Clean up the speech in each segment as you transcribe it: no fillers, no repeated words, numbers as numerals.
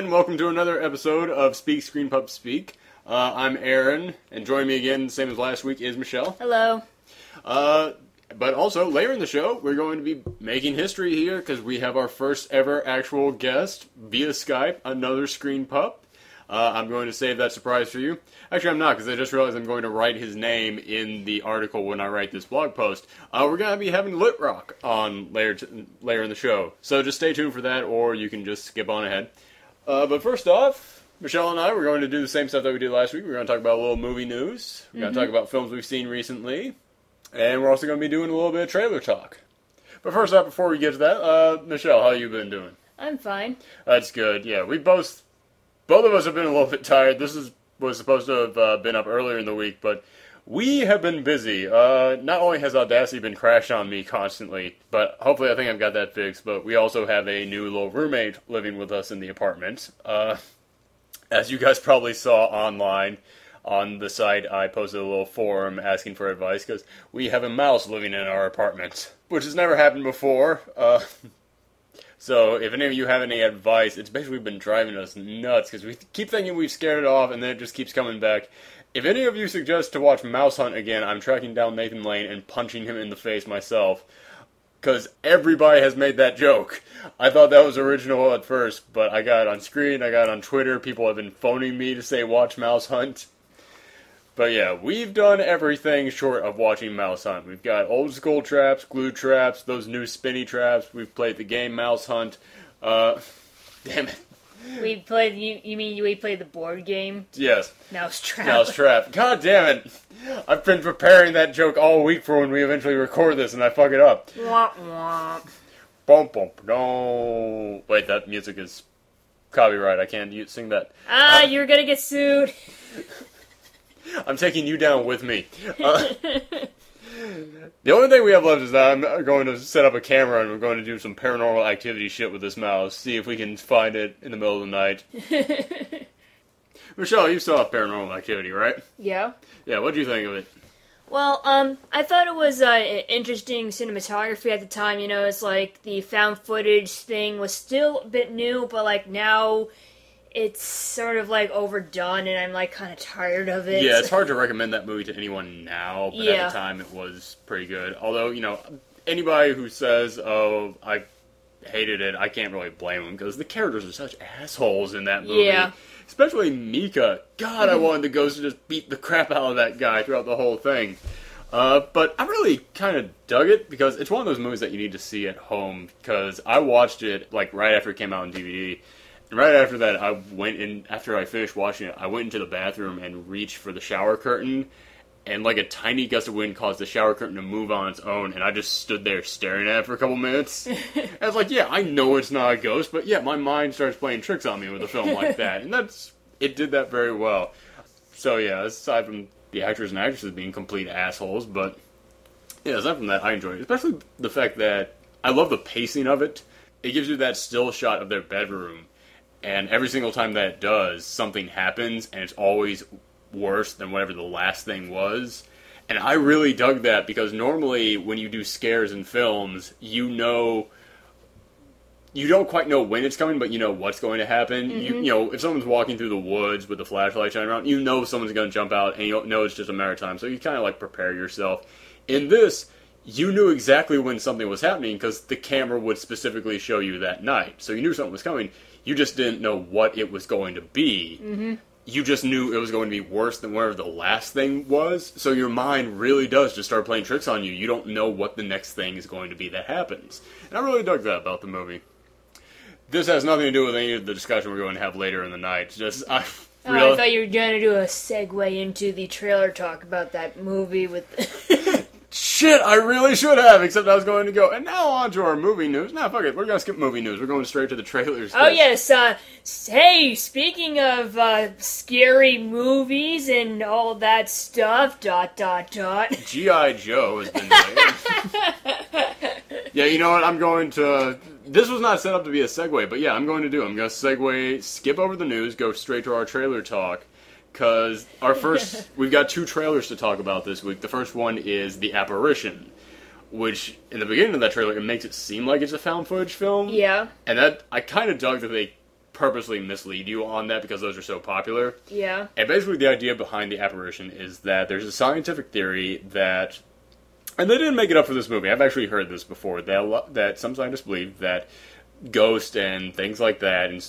again. Welcome to another episode of Speak Screened Pups Speak. I'm Aaron, and joining me again, same as last week, is Michelle. Hello. But also, later in the show, we're going to be making history here, because we have our first ever actual guest via Skype, another screened pup. I'm going to save that surprise for you. Actually, I'm not, because I just realized I'm going to write his name in the article when I write this blog post. We're going to be having Litrock on later in the show. So just stay tuned for that, or you can just skip on ahead. But first off, Michelle and I, we're going to do the same stuff that we did last week. We're going to talk about a little movie news. We're going to talk about films we've seen recently. And we're also going to be doing a little bit of trailer talk. But first off, before we get to that, Michelle, how you been doing? I'm fine. That's good. Yeah, we both of us have been a little bit tired. Was supposed to have been up earlier in the week, but we have been busy. Not only has Audacity been crashed on me constantly, but hopefully I think I've got that fixed, but we also have a new little roommate living with us in the apartment. As you guys probably saw online on the site, I posted a little forum asking for advice, because we have a mouse living in our apartment, which has never happened before. So, if any of you have any advice, it's basically been driving us nuts, because we keep thinking we've scared it off, and then it just keeps coming back. If any of you suggest to watch Mouse Hunt again, I'm tracking down Nathan Lane and punching him in the face myself, because everybody has made that joke. I thought that was original at first, but I got it on screen, I got it on Twitter, people have been phoning me to say watch Mouse Hunt. But yeah, we've done everything short of watching Mouse Hunt. We've got old school traps, glue traps, those new spinny traps. We've played the game Mouse Hunt. Damn it. We played. You mean we played the board game? Yes. Mousetrap. Mousetrap. God damn it! I've been preparing that joke all week for when we eventually record this, and I fuck it up. Womp womp. Bum bum. No. Wait, that music is copyright. I can't sing that. You're gonna get sued. I'm taking you down with me. The only thing we have left is that I'm going to set up a camera and we're going to do some paranormal activity shit with this mouse. See if we can find it in the middle of the night. Michelle, you saw Paranormal Activity, right? Yeah. Yeah, what do you think of it? Well, I thought it was interesting cinematography at the time. You know, it's like the found footage thing was still a bit new, but like now it's sort of like overdone, and I'm like kind of tired of it. Yeah, it's hard to recommend that movie to anyone now, but at the time it was pretty good. Although, you know, anybody who says, "Oh, I hated it," I can't really blame them, because the characters are such assholes in that movie. Yeah. Especially Mika. God, I wanted the ghost to just beat the crap out of that guy throughout the whole thing. But I really kind of dug it, because it's one of those movies that you need to see at home, because I watched it like right after it came out on DVD. And right after that, I went in, after I finished watching it, I went into the bathroom and reached for the shower curtain, and like a tiny gust of wind caused the shower curtain to move on its own, and I just stood there staring at it for a couple minutes. And I was like, yeah, I know it's not a ghost, but yeah, my mind starts playing tricks on me with a film like that, and it did that very well. So yeah, aside from the actors and actresses being complete assholes, but yeah, aside from that, I enjoyed it. Especially the fact that I love the pacing of it. It gives you that still shot of their bedroom, and every single time that it does, something happens, and it's always worse than whatever the last thing was. And I really dug that, because normally when you do scares in films, you don't quite know when it's coming, but you know what's going to happen. You know, if someone's walking through the woods with the flashlight shining around, you know someone's going to jump out, and you know it's just a matter of time, so you kind of like prepare yourself. In this, you knew exactly when something was happening, because the camera would specifically show you that night. So you knew something was coming. You just didn't know what it was going to be. You just knew it was going to be worse than whatever the last thing was. So your mind really does just start playing tricks on you. You don't know what the next thing is going to be that happens. And I really dug that about the movie. This has nothing to do with any of the discussion we're going to have later in the night. I thought you were going to do a segue into the trailer talk about that movie with... Shit, I really should have, except I was going to go. And now on to our movie news. Nah, fuck it. We're going to skip movie news. We're going straight to the trailers. Oh, yes. Hey, speaking of scary movies and all that stuff, ... G.I. Joe has been made. Yeah, you know what? I'm going to... This was not set up to be a segue, but yeah, I'm going to skip over the news, go straight to our trailer talk. Because we've got two trailers to talk about this week. The first one is The Apparition, which, in the beginning of that trailer, it makes it seem like it's a found footage film. Yeah. And I kind of dug that they purposely mislead you on that because those are so popular. Yeah. And basically the idea behind the apparition is that there's a scientific theory that, and they didn't make it up for this movie, I've actually heard this before, that some scientists believe that ghosts and things like that and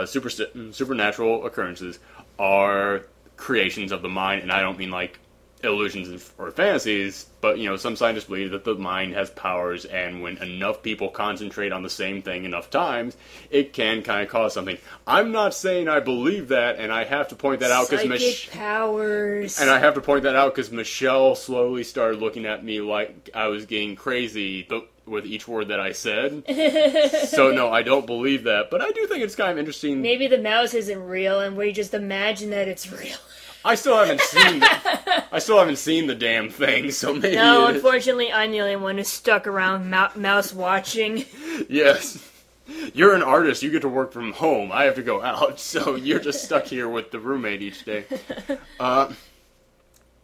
supernatural occurrences are creations of the mind, and I don't mean like illusions or fantasies, but some scientists believe that the mind has powers, and when enough people concentrate on the same thing enough times, it can kind of cause something. I'm not saying I believe that, and I have to point that out because powers. And I have to point that out because Michelle slowly started looking at me like I was getting crazy with each word that I said. So no, I don't believe that, but I do think it's kind of interesting. Maybe the mouse isn't real, and we just imagine that it's real. I still haven't seen the damn thing, so maybe. No, unfortunately, I'm the only one who's stuck around mouse watching. Yes. You're an artist, you get to work from home. I have to go out, so you're just stuck here with the roommate each day.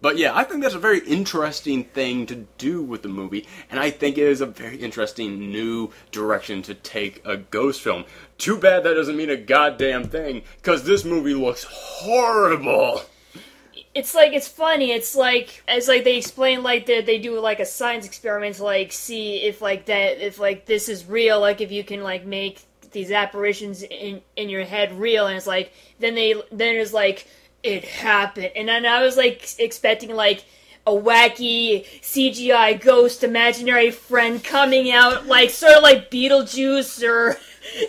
But yeah, I think that's a very interesting thing to do with the movie, and I think it is a very interesting new direction to take a ghost film. Too bad that doesn't mean a goddamn thing, because this movie looks horrible. It's funny. It's like they explain that they do a science experiment to see if this is real, if you can make these apparitions in your head real, and it's then it's it happened, and then I was expecting a wacky CGI ghost imaginary friend coming out sort of like Beetlejuice or.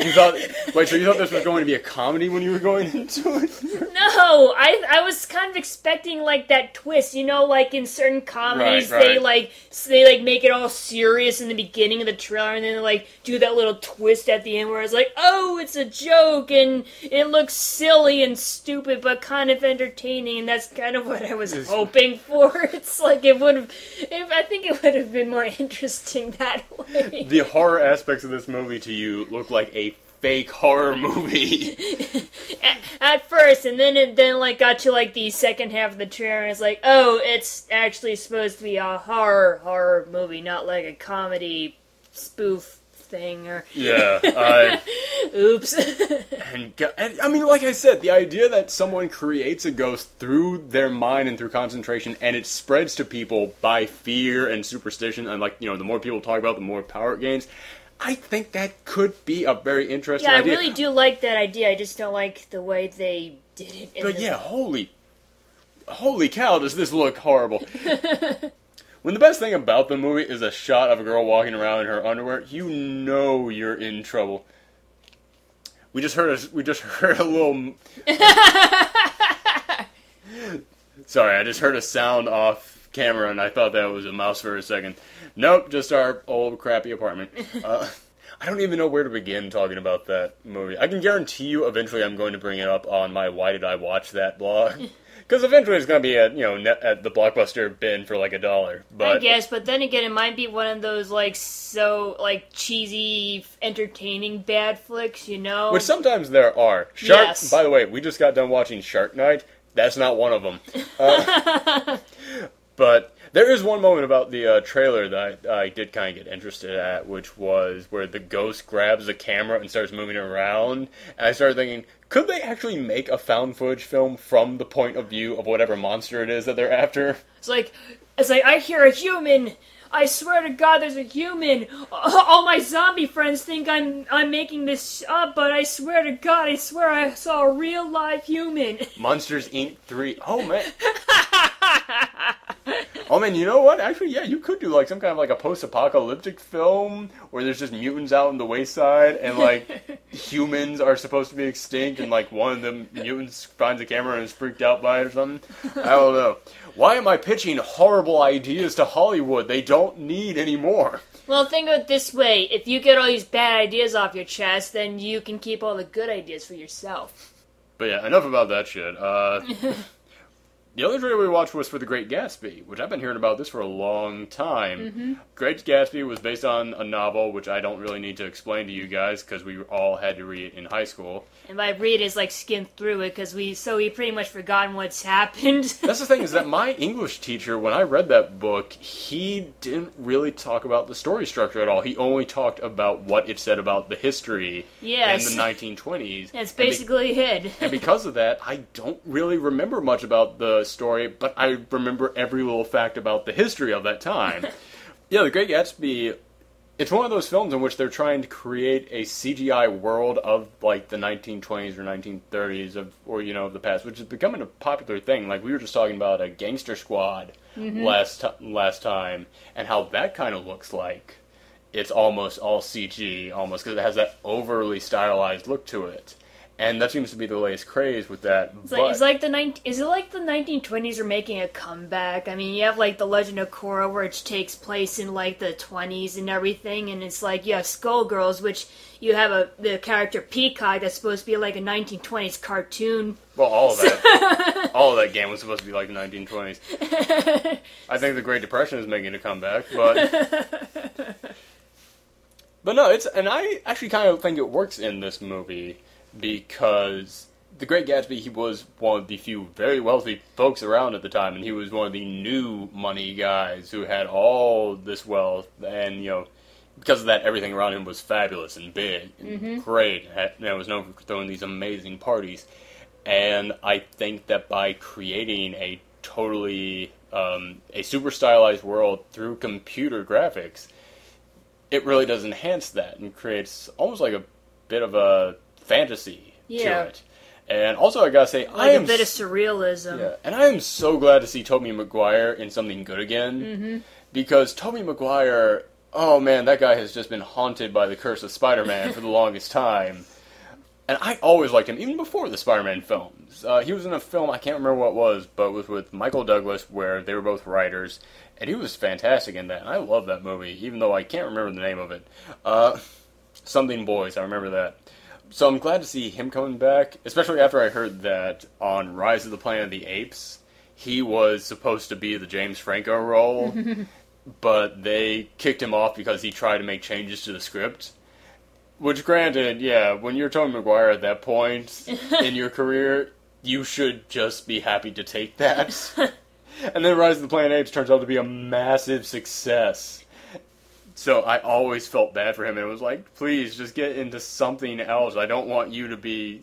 You thought this was going to be a comedy when you were going into it? No, I was kind of expecting that twist, in certain comedies they make it all serious in the beginning of the trailer and then they do that little twist at the end where it's oh, it's a joke and it looks silly and stupid but kind of entertaining, and that's kind of what I was hoping for. It's I think it would have been more interesting that way. The horror aspects of this movie to you look like a fake horror movie. At first, and then it got to the second half of the trailer, and it's oh, it's actually supposed to be a horror movie, not a comedy spoof thing or oops. and I mean, like I said, the idea that someone creates a ghost through their mind and through concentration, and it spreads to people by fear and superstition, and the more people talk about it, the more power it gains. I think that could be a very interesting idea. Yeah, I really do like that idea. I just don't like the way they did it. But yeah, holy cow, does this look horrible. When the best thing about the movie is a shot of a girl walking around in her underwear, you're in trouble. We just heard a little... Sorry, I just heard a sound off camera and I thought that was a mouse for a second. Nope, just our old crappy apartment. I don't even know where to begin talking about that movie. I can guarantee you eventually I'm going to bring it up on my Why Did I Watch That blog. Because eventually it's going to be at the Blockbuster bin for $1. But I guess, but then again, it might be one of those cheesy, entertaining bad flicks, Which sometimes there are. Yes. By the way, we just got done watching Shark Night. That's not one of them. But there is one moment about the trailer that I did kind of get interested at, which was where the ghost grabs the camera and starts moving around. And I started thinking, could they actually make a found footage film from the point of view of whatever monster it is that they're after? It's like I hear a human. I swear to God, there's a human. All my zombie friends think I'm making this up, but I swear to God, I saw a real live human. Monsters Inc. 3. Oh, man. Oh, man, you know what? Actually, yeah, you could do some kind of a post-apocalyptic film where there's just mutants out in the wayside and humans are supposed to be extinct and one of the mutants finds a camera and is freaked out by it or something. I don't know. Why am I pitching horrible ideas to Hollywood? They don't need any more. Well, think of it this way. If you get all these bad ideas off your chest, then you can keep all the good ideas for yourself. But yeah, enough about that shit. The other trailer we watched was for The Great Gatsby, which I've been hearing about this for a long time. Great Gatsby was based on a novel, which I don't really need to explain to you guys, because we all had to read it in high school. And by read is like skim through it, because we pretty much forgotten what's happened. That's the thing, is that my English teacher, when I read that book, he didn't really talk about the story structure at all. He only talked about what it said about the history in the 1920s. That's basically it. And because of that, I don't really remember much about the story, but I remember every little fact about the history of that time. Yeah, The Great Gatsby, it's one of those films in which they're trying to create a CGI world of, like, the 1920s or 1930s of the past, which is becoming a popular thing. Like, we were just talking about a Gangster Squad last time, and how that kind of looks like. It's almost all CG, almost, because it has that overly stylized look to it. And that seems to be the latest craze with that. Is it like the 1920s are making a comeback? I mean, you have like The Legend of Korra, which takes place in like the 20s and everything, and it's like you have Skullgirls, which you have the character Peacock that's supposed to be like a 1920s cartoon. Well, all of that, all of that game was supposed to be like the 1920s. I think the Great Depression is making a comeback, but no, and I actually kind of think it works in this movie. Because The Great Gatsby, he was one of the few very wealthy folks around at the time, and he was one of the new money guys who had all this wealth, and, because of that, everything around him was fabulous and big and great, and was known for throwing these amazing parties. And I think that by creating a totally, a super stylized world through computer graphics, it really does enhance that, and creates almost like a bit of a fantasy to it. And also, I gotta say, I am a bit of surrealism. Yeah, and I am so glad to see Tobey Maguire in something good again. Because Tobey Maguire, oh man, that guy has just been haunted by the curse of Spider-Man for the longest time. And I always liked him, even before the Spider-Man films. He was in a film, I can't remember what it was, but it was with Michael Douglas, where they were both writers. And he was fantastic in that, and I love that movie, even though I can't remember the name of it. Something Boys, I remember that. So I'm glad to see him coming back, especially after I heard that on Rise of the Planet of the Apes, he was supposed to be the James Franco role, but they kicked him off because he tried to make changes to the script. Which, granted, yeah, when you're Tobey Maguire at that point in your career, you should just be happy to take that. And then Rise of the Planet of the Apes turns out to be a massive success. So I always felt bad for him, and it was like, please, just get into something else. I don't want you to be,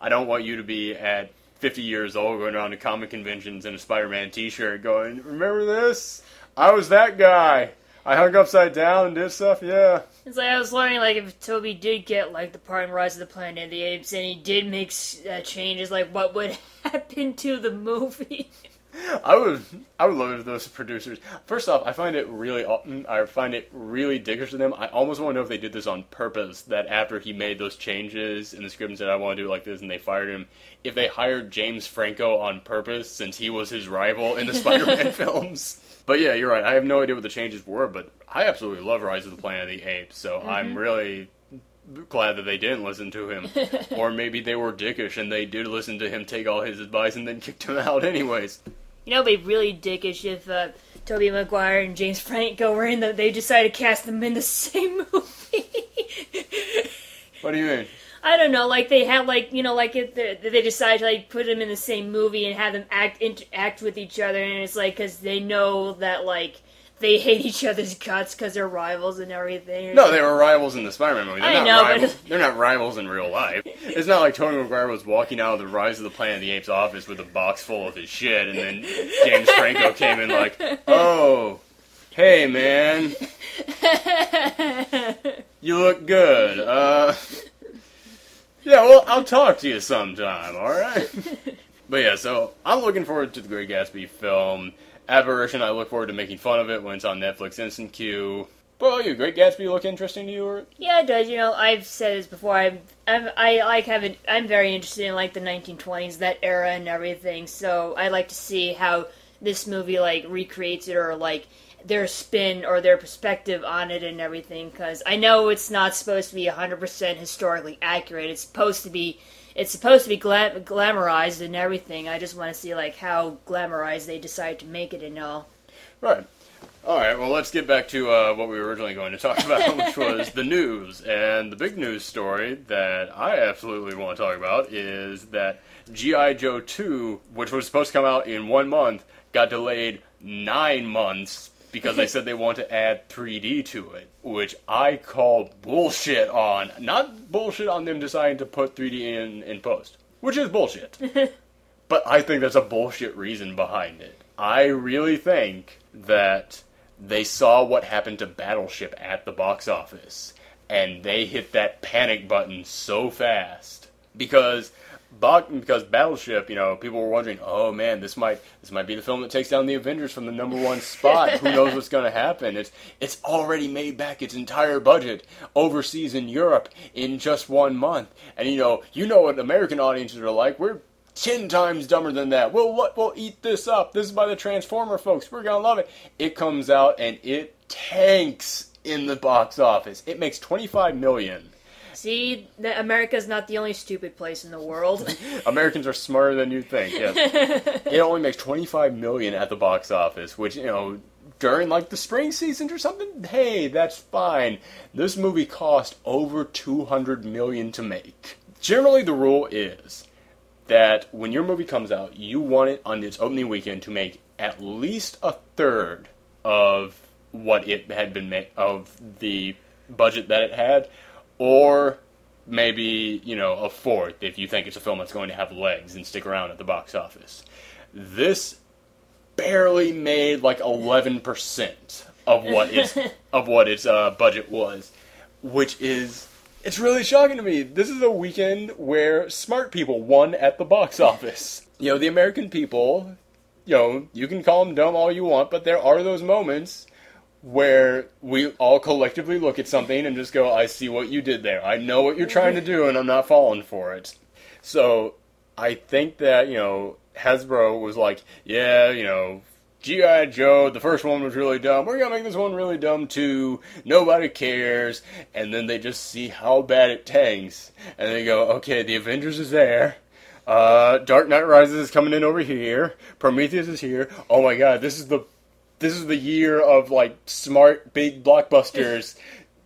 I don't want you to be at 50 years old going around to comic conventions in a Spider-Man t-shirt going, remember this? I was that guy. I hung upside down and did stuff, yeah. It's like, I was wondering, like, if Toby did get, like, the part in Rise of the Planet of the Apes, and he did make changes, like, what would happen to the movie? I would love it if those producers. First off, I find it really dickish of them. I almost want to know if they did this on purpose. That after he made those changes in the script and said, "I want to do it like this," and they fired him, if they hired James Franco on purpose since he was his rival in the Spider-Man films. But yeah, you're right. I have no idea what the changes were, but I absolutely love Rise of the Planet of the Apes. So I'm really glad that they didn't listen to him. Or maybe they were dickish and they did listen to him, take all his advice, and then kicked him out anyways. You know, it'd be really dickish if Tobey Maguire and James Franco were in they decided to cast them in the same movie. What do you mean? I don't know, like they had if they decided to like put them in the same movie and have them act with each other, and it's like because they know that like they hate each other's guts because they're rivals and everything. No, they were rivals in the Spider-Man movie. But they're not rivals in real life. It's not like Tobey Maguire was walking out of the Rise of the Planet of the Apes office with a box full of his shit, and then James Franco came in like, "Oh, hey man, you look good. Yeah, well, I'll talk to you sometime, alright?" But yeah, so I'm looking forward to the Great Gatsby film. Apparition, I look forward to making fun of it when it's on Netflix Instant Queue. Well, you, Great Gatsby look interesting to you? Or? Yeah, it does. You know, I've said this before. I'm very interested in like the 1920s, that era and everything. So I like to see how this movie like recreates it, or like their spin or their perspective on it and everything, because I know it's not supposed to be 100% historically accurate. It's supposed to be glamorized and everything. I just want to see like how glamorized they decide to make it and all. Right. All right, well, let's get back to what we were originally going to talk about, which was the news. And the big news story that I absolutely want to talk about is that G.I. Joe 2, which was supposed to come out in 1 month, got delayed 9 months because they said they want to add 3D to it, which I call bullshit on. Not bullshit on them deciding to put 3D in post, which is bullshit. But I think that's a bullshit reason behind it. I really think that they saw what happened to Battleship at the box office, and they hit that panic button so fast. Because Battleship, people were wondering, oh man, this might be the film that takes down the Avengers from the #1 spot. Who knows what's going to happen? It's already made back its entire budget overseas in Europe in just 1 month. And you know what American audiences are like. We're 10 times dumber than that. We'll eat this up. This is by the Transformer folks. We're gonna love it. It comes out and it tanks in the box office. It makes $25 million. See, America's not the only stupid place in the world. Americans are smarter than you think. Yes. It only makes $25 million at the box office, which during like the spring seasons or something, hey, that's fine. This movie cost over $200 million to make. Generally, the rule is that when your movie comes out, you want it on its opening weekend to make at least a third of what it had been made, of the budget that it had, or maybe, a fourth if you think it's a film that's going to have legs and stick around at the box office. This barely made like 11% of what its budget was, which is... It's really shocking to me. This is a weekend where smart people won at the box office. The American people, you can call them dumb all you want, but there are those moments where we all collectively look at something and just go, I see what you did there. I know what you're trying to do, and I'm not falling for it. So, I think that, Hasbro was like, yeah, G.I. Joe, the first one was really dumb. We're going to make this one really dumb too. Nobody cares. And then they just see how bad it tanks. And they go, okay, the Avengers is there. Dark Knight Rises is coming in over here. Prometheus is here. Oh my god, this is the year of like smart big blockbusters.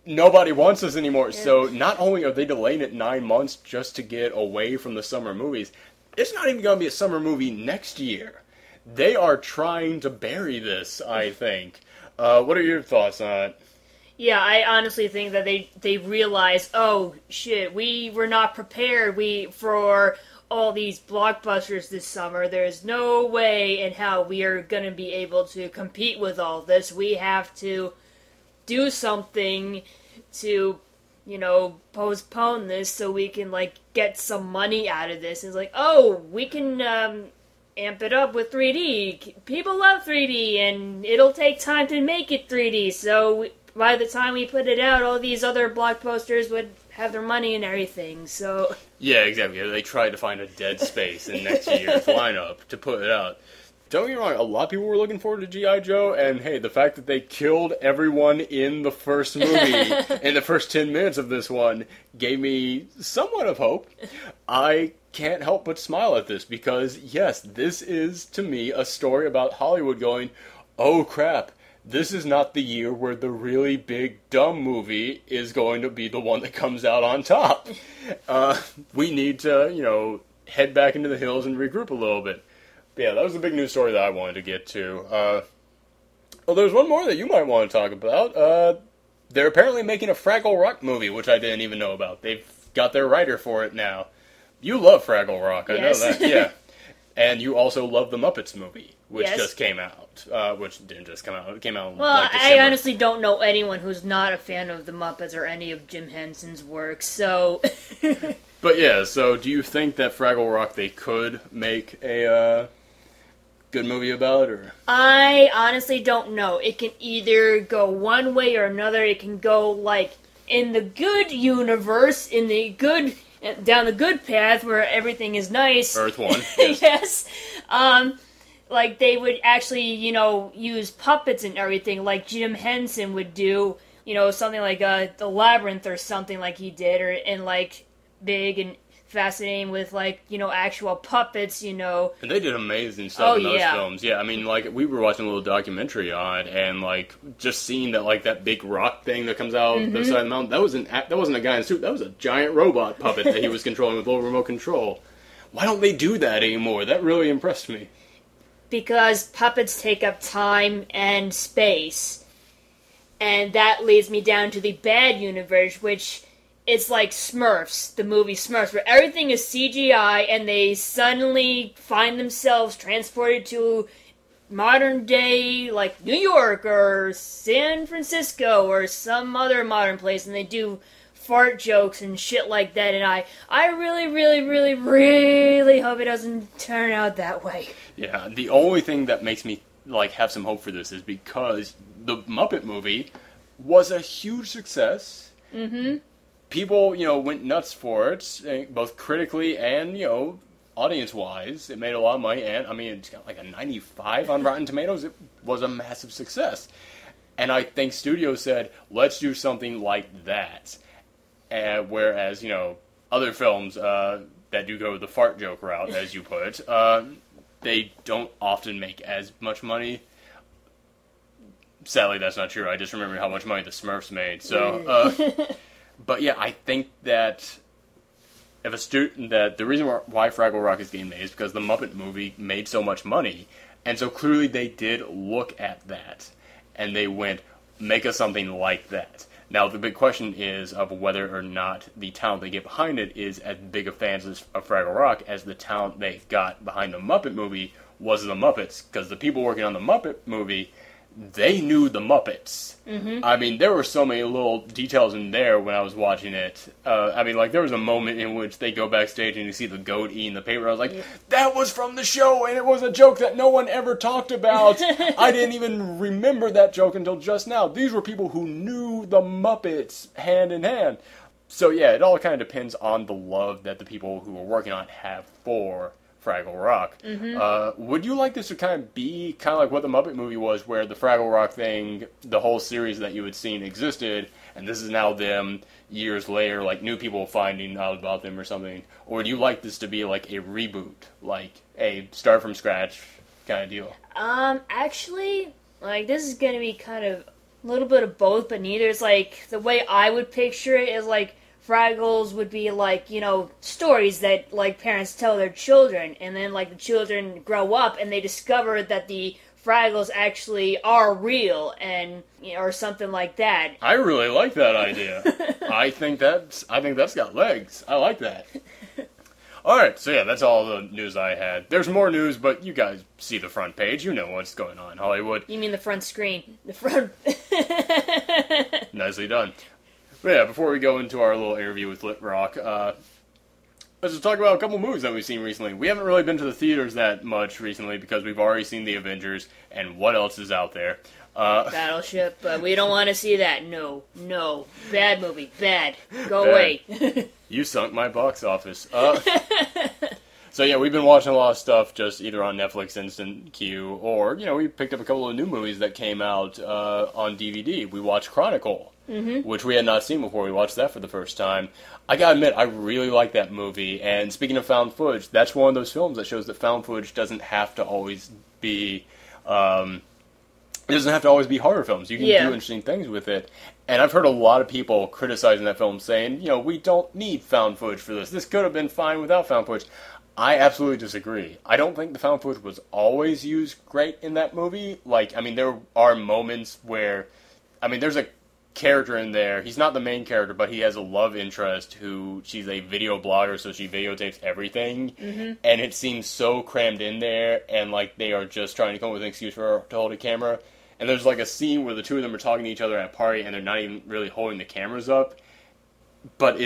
Nobody wants this anymore. So not only are they delaying it 9 months just to get away from the summer movies, it's not even going to be a summer movie next year. They are trying to bury this, I think. What are your thoughts on it? Yeah, I honestly think that they realize, oh shit, we were not prepared for all these blockbusters this summer. There's no way in how we are going to be able to compete with all this. We have to do something to, postpone this so we can, get some money out of this. It's like, oh, we can, amp it up with 3D. People love 3D, and it'll take time to make it 3D, so by the time we put it out, all these other blockbusters would have their money and everything, so... Yeah, exactly. They tried to find a dead space in next year's lineup to put it out. Don't get me wrong, a lot of people were looking forward to G.I. Joe, and hey, the fact that they killed everyone in the first movie, in the first 10 minutes of this one, gave me somewhat of hope. I can't help but smile at this, because yes, this is, to me, a story about Hollywood going, oh crap, this is not the year where the really big, dumb movie is going to be the one that comes out on top. We need to, head back into the hills and regroup a little bit. But yeah, that was the big news story that I wanted to get to. Well, there's one more that you might want to talk about. They're apparently making a Fraggle Rock movie, which I didn't even know about. They've got their writer for it now. You love Fraggle Rock, I know that, yeah. And you also love the Muppets movie, which just came out. Which didn't just come out, it came out well, like December. I honestly don't know anyone who's not a fan of the Muppets or any of Jim Henson's work, so... But yeah, so do you think that Fraggle Rock, they could make a good movie about, or...? I honestly don't know. It can either go one way or another. It can go, in the good universe, down the good path where everything is nice. Earth 1. Yes. like they would actually, use puppets and everything, like Jim Henson would do, something like The Labyrinth or something like he did, or in like Big and Fascinating with like, actual puppets, And they did amazing stuff in those yeah. films. Yeah, I mean, like, we were watching a little documentary on it, and like, just seeing that, like, that big rock thing that comes out the side of the mountain, that wasn't a guy in a suit, that was a giant robot puppet that he was controlling with a little remote control. Why don't they do that anymore? That really impressed me. Because puppets take up time and space. And that leads me down to the bad universe, which it's like Smurfs, the movie Smurfs, where everything is CGI and they suddenly find themselves transported to modern day, like New York or San Francisco or some other modern place, and they do fart jokes and shit like that, and I really, really, really, really hope it doesn't turn out that way. Yeah, the only thing that makes me, like, have some hope for this is because the Muppet movie was a huge success. Mm-hmm. People, went nuts for it, both critically and, audience-wise. It made a lot of money, and, I mean, it's got like a 95 on Rotten Tomatoes. It was a massive success. And I think studios said, let's do something like that. Whereas, other films that do go the fart joke route, as you put, they don't often make as much money. Sadly, that's not true. I just remember how much money the Smurfs made. So, but yeah, I think that if the reason why Fraggle Rock is getting made is because the Muppet movie made so much money, and so clearly they did look at that, and they went, make us something like that. Now, the big question is of whether or not the talent they get behind it is as big of fans of Fraggle Rock as the talent they got behind the Muppet movie was the Muppets, because the people working on the Muppet movie, they knew the Muppets. Mm-hmm. I mean, there were so many little details in there when I was watching it. I mean, like, there was a moment in which they go backstage and you see the goat eating the paper. I was like, that was from the show, and it was a joke that no one ever talked about. I didn't even remember that joke until just now. These were people who knew the Muppets hand in hand. So, yeah, it all kind of depends on the love that the people who are working on it have for Fraggle Rock. Mm-hmm. Would you like this to kind of be kind of like what the Muppet movie was, where the Fraggle Rock thing, the whole series that you had seen existed, and this is now them years later, like new people finding out about them or something? Or would you like this to be like a reboot, like a start from scratch kind of deal? Actually, like, this is gonna be kind of a little bit of both, but neither. It's like, the way I would picture it is like, Fraggles would be like, stories that, like, parents tell their children, and then, like, the children grow up and they discover that the Fraggles actually are real, and, or something like that. I really like that idea. I think that's got legs. I like that. Alright, so yeah, that's all the news I had. There's more news, but you guys see the front page. You know what's going on in Hollywood. You mean the front screen. The front... Nicely done. But yeah, before we go into our little interview with Litrock, let's just talk about a couple movies that we've seen recently. We haven't really been to the theaters that much recently because we've already seen The Avengers, and what else is out there? Battleship, but we don't want to see that. No. Bad movie. Bad. Go away. You sunk my box office. So yeah, we've been watching a lot of stuff just either on Netflix Instant Queue, or, we picked up a couple of new movies that came out on DVD. We watched Chronicle. Mm-hmm. Which we had not seen before. We watched that for the first time. I gotta admit, I really like that movie. And speaking of found footage, that's one of those films that shows that found footage doesn't have to always be, it doesn't have to always be horror films. You can do interesting things with it. And I've heard a lot of people criticizing that film, saying, we don't need found footage for this. This could have been fine without found footage. I absolutely disagree. I don't think the found footage was always used great in that movie. Like, I mean, there are moments where, there's a character in there. He's not the main character, but he has a love interest she's a video blogger, so she videotapes everything. Mm-hmm. And it seems so crammed in there, and like they are just trying to come up with an excuse for her to hold a camera. And there's like a scene where the two of them are talking to each other at a party, and they're not even really holding the cameras up, but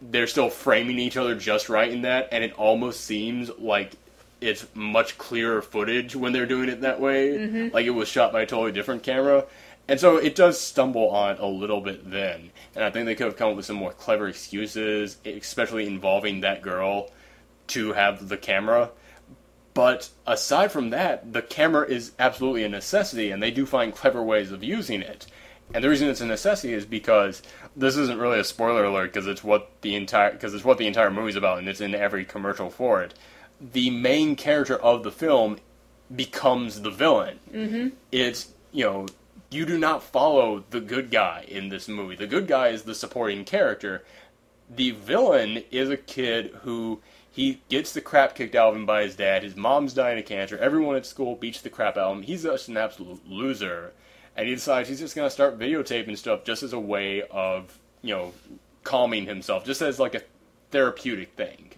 they're still framing each other just right in that, and it almost seems like it's much clearer footage when they're doing it that way. Mm-hmm. Like it was shot by a totally different camera. And so it does stumble on it a little bit then. And I think they could have come up with some more clever excuses, especially involving that girl, to have the camera. But aside from that, the camera is absolutely a necessity, and they do find clever ways of using it. And the reason it's a necessity is because this isn't really a spoiler alert, because it's what the entire movie's about, and it's in every commercial for it. The main character of the film becomes the villain. Mm-hmm. It's, you do not follow the good guy in this movie. The good guy is the supporting character. The villain is a kid who he gets the crap kicked out of him by his dad. His mom's dying of cancer. Everyone at school beats the crap out of him. He's just an absolute loser. And he decides he's just going to start videotaping stuff just as a way of, calming himself. Just as like a therapeutic thing.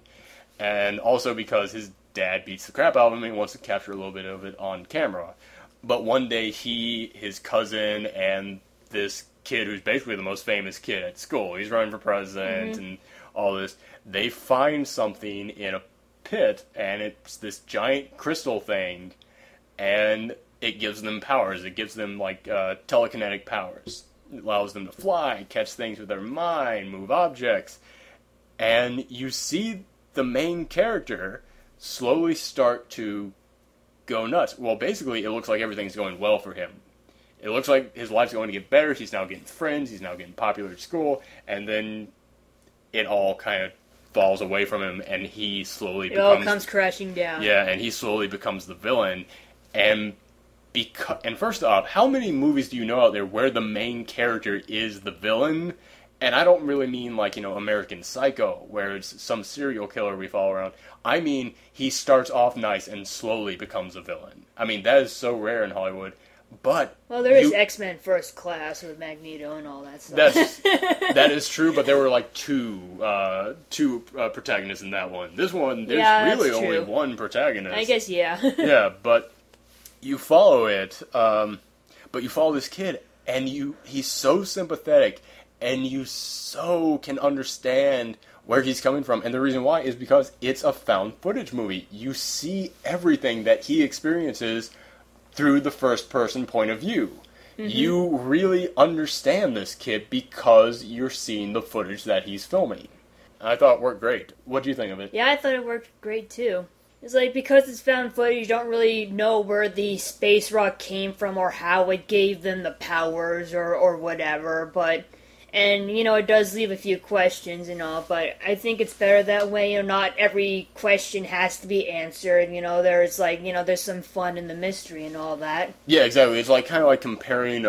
And also because his dad beats the crap out of him and he wants to capture a little bit of it on camera. But one day his cousin, and this kid who's basically the most famous kid at school, he's running for president and all this, they find something in a pit, and it's this giant crystal thing, and it gives them powers. It gives them, telekinetic powers. It allows them to fly, catch things with their mind, move objects. And you see the main character slowly start to go nuts. Well, basically, it looks like everything's going well for him. It looks like his life's going to get better. He's now getting friends. He's now getting popular at school. And then it all kind of falls away from him, and he slowly becomes... It all comes crashing down. Yeah, and he slowly becomes the villain. And first off, how many movies do you know out there where the main character is the villain? And I don't really mean American Psycho, where it's some serial killer we follow around. I mean, he starts off nice and slowly becomes a villain. I mean, that is so rare in Hollywood. But there is X-Men First Class with Magneto and all that stuff. That is true, but there were two protagonists in that one. This one, there's really only one protagonist. I guess, yeah. Yeah, but you follow it. But you follow this kid, and he's so sympathetic, and you so can understand where he's coming from. And the reason why is because it's a found footage movie. You see everything that he experiences through the first-person point of view. Mm-hmm. You really understand this kid because you're seeing the footage that he's filming. I thought it worked great. What do you think of it? Yeah, I thought it worked great, too. It's because it's found footage, you don't really know where the space rock came from or how it gave them the powers or whatever, but... And, it does leave a few questions and all, but I think it's better that way. Not every question has to be answered. There's there's some fun in the mystery and all that. Yeah, exactly. It's kind of like comparing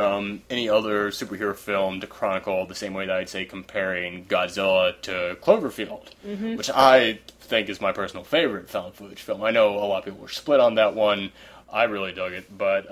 any other superhero film to Chronicle, the same way that I'd say comparing Godzilla to Cloverfield, which I think is my personal favorite found footage film. I know a lot of people were split on that one. I really dug it, but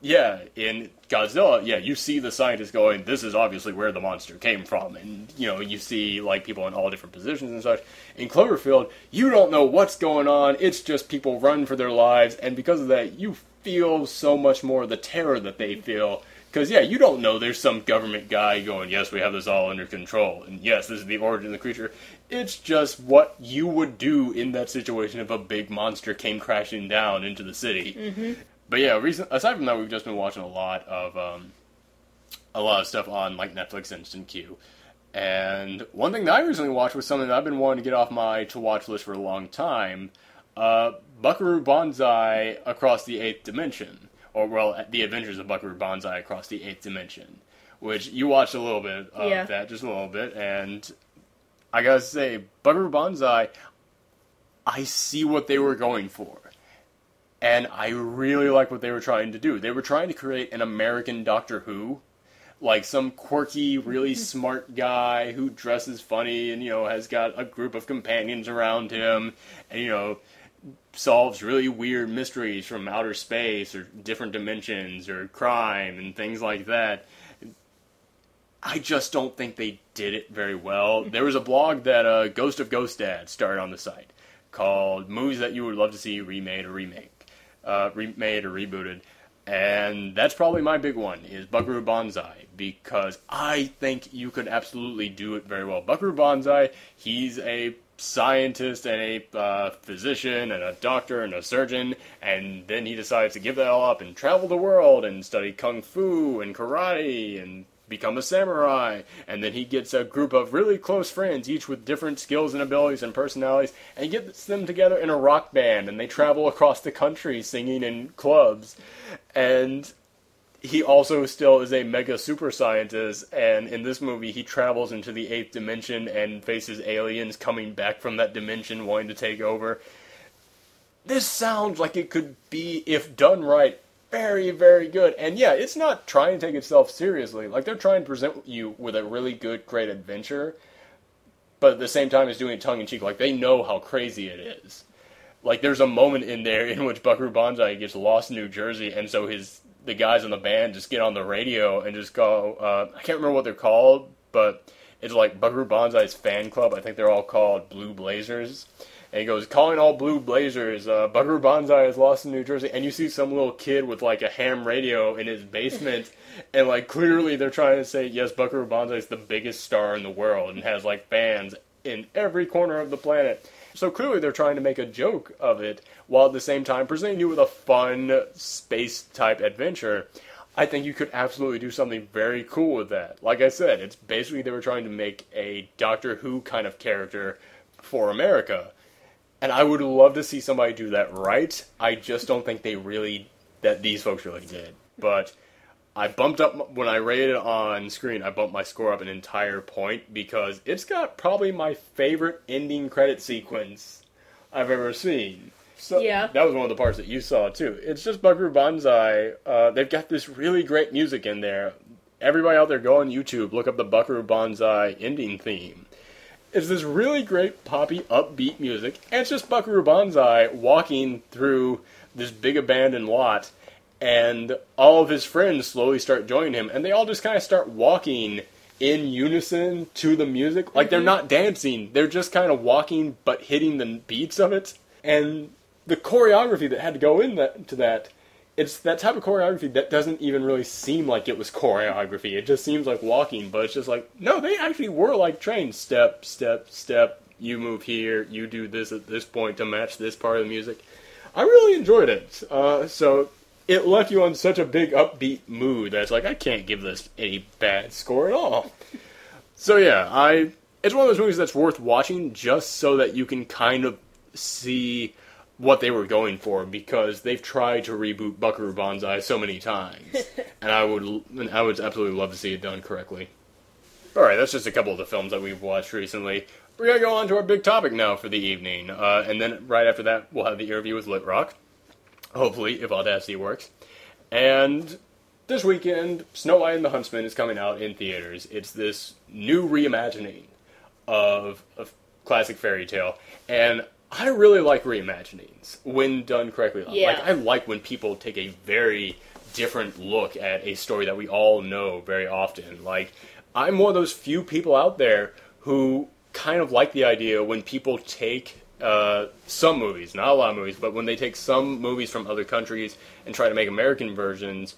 in Godzilla, you see the scientists going, this is obviously where the monster came from, and, you see, people in all different positions and such. In Cloverfield, you don't know what's going on, it's just people running for their lives, and because of that, you feel so much more the terror that they feel, because, you don't know there's some government guy going, yes, we have this all under control, and yes, this is the origin of the creature. It's just what you would do in that situation if a big monster came crashing down into the city. Mm-hmm. But aside from that, we've just been watching a lot of stuff on Netflix Instant Queue. And one thing that I recently watched was something that I've been wanting to get off my to-watch list for a long time. Buckaroo Banzai Across the Eighth Dimension. The Adventures of Buckaroo Banzai Across the Eighth Dimension. Which you watched a little bit of that, just a little bit, and I gotta say, Buckaroo Banzai, I see what they were going for. And I really like what they were trying to do. They were trying to create an American Doctor Who. Some quirky, really smart guy who dresses funny and, has got a group of companions around him. And, solves really weird mysteries from outer space or different dimensions or crime and things like that. I just don't think they did it very well. There was a blog that Ghost of Ghost Dad started on the site called Movies That You Would Love to See Remade or Rebooted. And that's probably my big one, is Buckaroo Banzai, because I think you could absolutely do it very well. Buckaroo Banzai, he's a scientist and a physician and a doctor and a surgeon, and then he decides to give that all up and travel the world and study kung fu and karate and become a samurai, and then he gets a group of really close friends, each with different skills and abilities and personalities, and he gets them together in a rock band, and they travel across the country singing in clubs, and he also still is a mega super scientist, and in this movie he travels into the 8th dimension and faces aliens coming back from that dimension wanting to take over. This sounds like it could be, if done right, very, very good. And yeah, it's not trying to take itself seriously. Like, they're trying to present you with a really good, great adventure, but at the same time it's doing it tongue-in-cheek. Like, they know how crazy it is. Like, there's a moment in there in which Buckaroo Banzai gets lost in New Jersey, and so the guys in the band just get on the radio and just go, I can't remember what they're called, but it's like Buckaroo Banzai's fan club. I think they're all called Blue Blazers. And he goes, calling all Blue Blazers, Buckaroo Banzai is lost in New Jersey. And you see some little kid with, like, a ham radio in his basement. And, like, clearly they're trying to say, yes, Buckaroo Banzai is the biggest star in the world and has, like, fans in every corner of the planet. So clearly they're trying to make a joke of it, while at the same time presenting you with a fun, space-type adventure. I think you could absolutely do something very cool with that. Like I said, it's basically they were trying to make a Doctor Who kind of character for America. And I would love to see somebody do that right. I just don't think that these folks really did. But I bumped up, when I rated it on screen, I bumped my score up an entire point because it's got probably my favorite ending credit sequence I've ever seen. So yeah. That was one of the parts that you saw too. It's just Buckaroo Banzai. They've got this really great music in there. Everybody out there, go on YouTube, look up the Buckaroo Banzai ending theme. It's this really great poppy, upbeat music, and it's just Buckaroo Banzai walking through this big abandoned lot, and all of his friends slowly start joining him, and they all just kind of start walking in unison to the music. Like, they're not dancing, they're just kind of walking, but hitting the beats of it. And the choreography that had to go into that, it's that type of choreography that doesn't even really seem like it was choreography. It just seems like walking, but it's just like, no, they actually were like trained. Step, step, step, you move here, you do this at this point to match this part of the music. I really enjoyed it. So it left you on such a big upbeat mood that it's like, I can't give this any bad score at all. So yeah, it's one of those movies that's worth watching just so that you can kind of see what they were going for, because they've tried to reboot Buckaroo Banzai so many times, and I would absolutely love to see it done correctly. Alright, that's just a couple of the films that we've watched recently. We're going to go on to our big topic now for the evening, and then right after that we'll have the interview with Litrock, hopefully, if Audacity works. And this weekend, Snow White and the Huntsman is coming out in theaters. It's this new reimagining of a classic fairy tale, and I really like reimaginings when done correctly. Yeah. Like, I like when people take a very different look at a story that we all know very often. Like, I'm one of those few people out there who kind of like the idea when people take some movies, not a lot of movies, but when they take some movies from other countries and try to make American versions,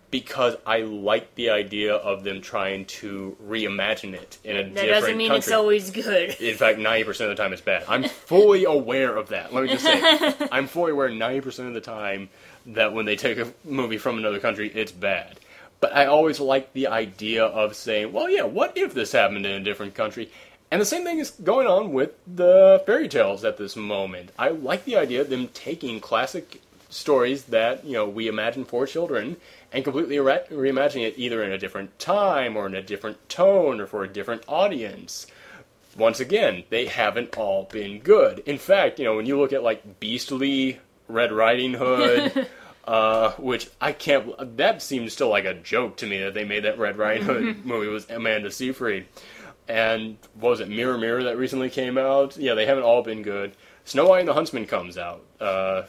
because I like the idea of them trying to reimagine it in a different country. That doesn't mean it's always good. In fact, 90% of the time it's bad. I'm fully aware of that. Let me just say, I'm fully aware 90% of the time that when they take a movie from another country, it's bad. But I always like the idea of saying, well, yeah, what if this happened in a different country? And the same thing is going on with the fairy tales at this moment. I like the idea of them taking classic stories that, we imagine for children and completely reimagining it either in a different time or in a different tone or for a different audience. Once again, they haven't all been good. In fact, when you look at like Beastly, Red Riding Hood, which that seems still like a joke to me that they made that Red Riding Hood movie with Amanda Seyfried. And what was it, Mirror Mirror that recently came out? Yeah, they haven't all been good. Snow White and the Huntsman comes out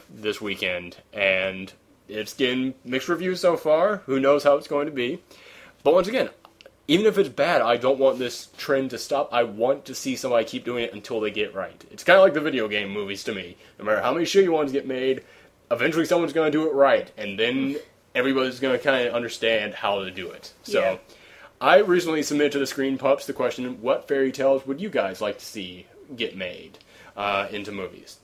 this weekend, and it's getting mixed reviews so far. Who knows how it's going to be. But once again, even if it's bad, I don't want this trend to stop. I want to see somebody keep doing it until they get it right. It's kind of like the video game movies to me. No matter how many shitty ones get made, eventually someone's going to do it right, and then everybody's going to kind of understand how to do it. So, yeah. I recently submitted to the Screened Pups the question, what fairy tales would you guys like to see get made into movies?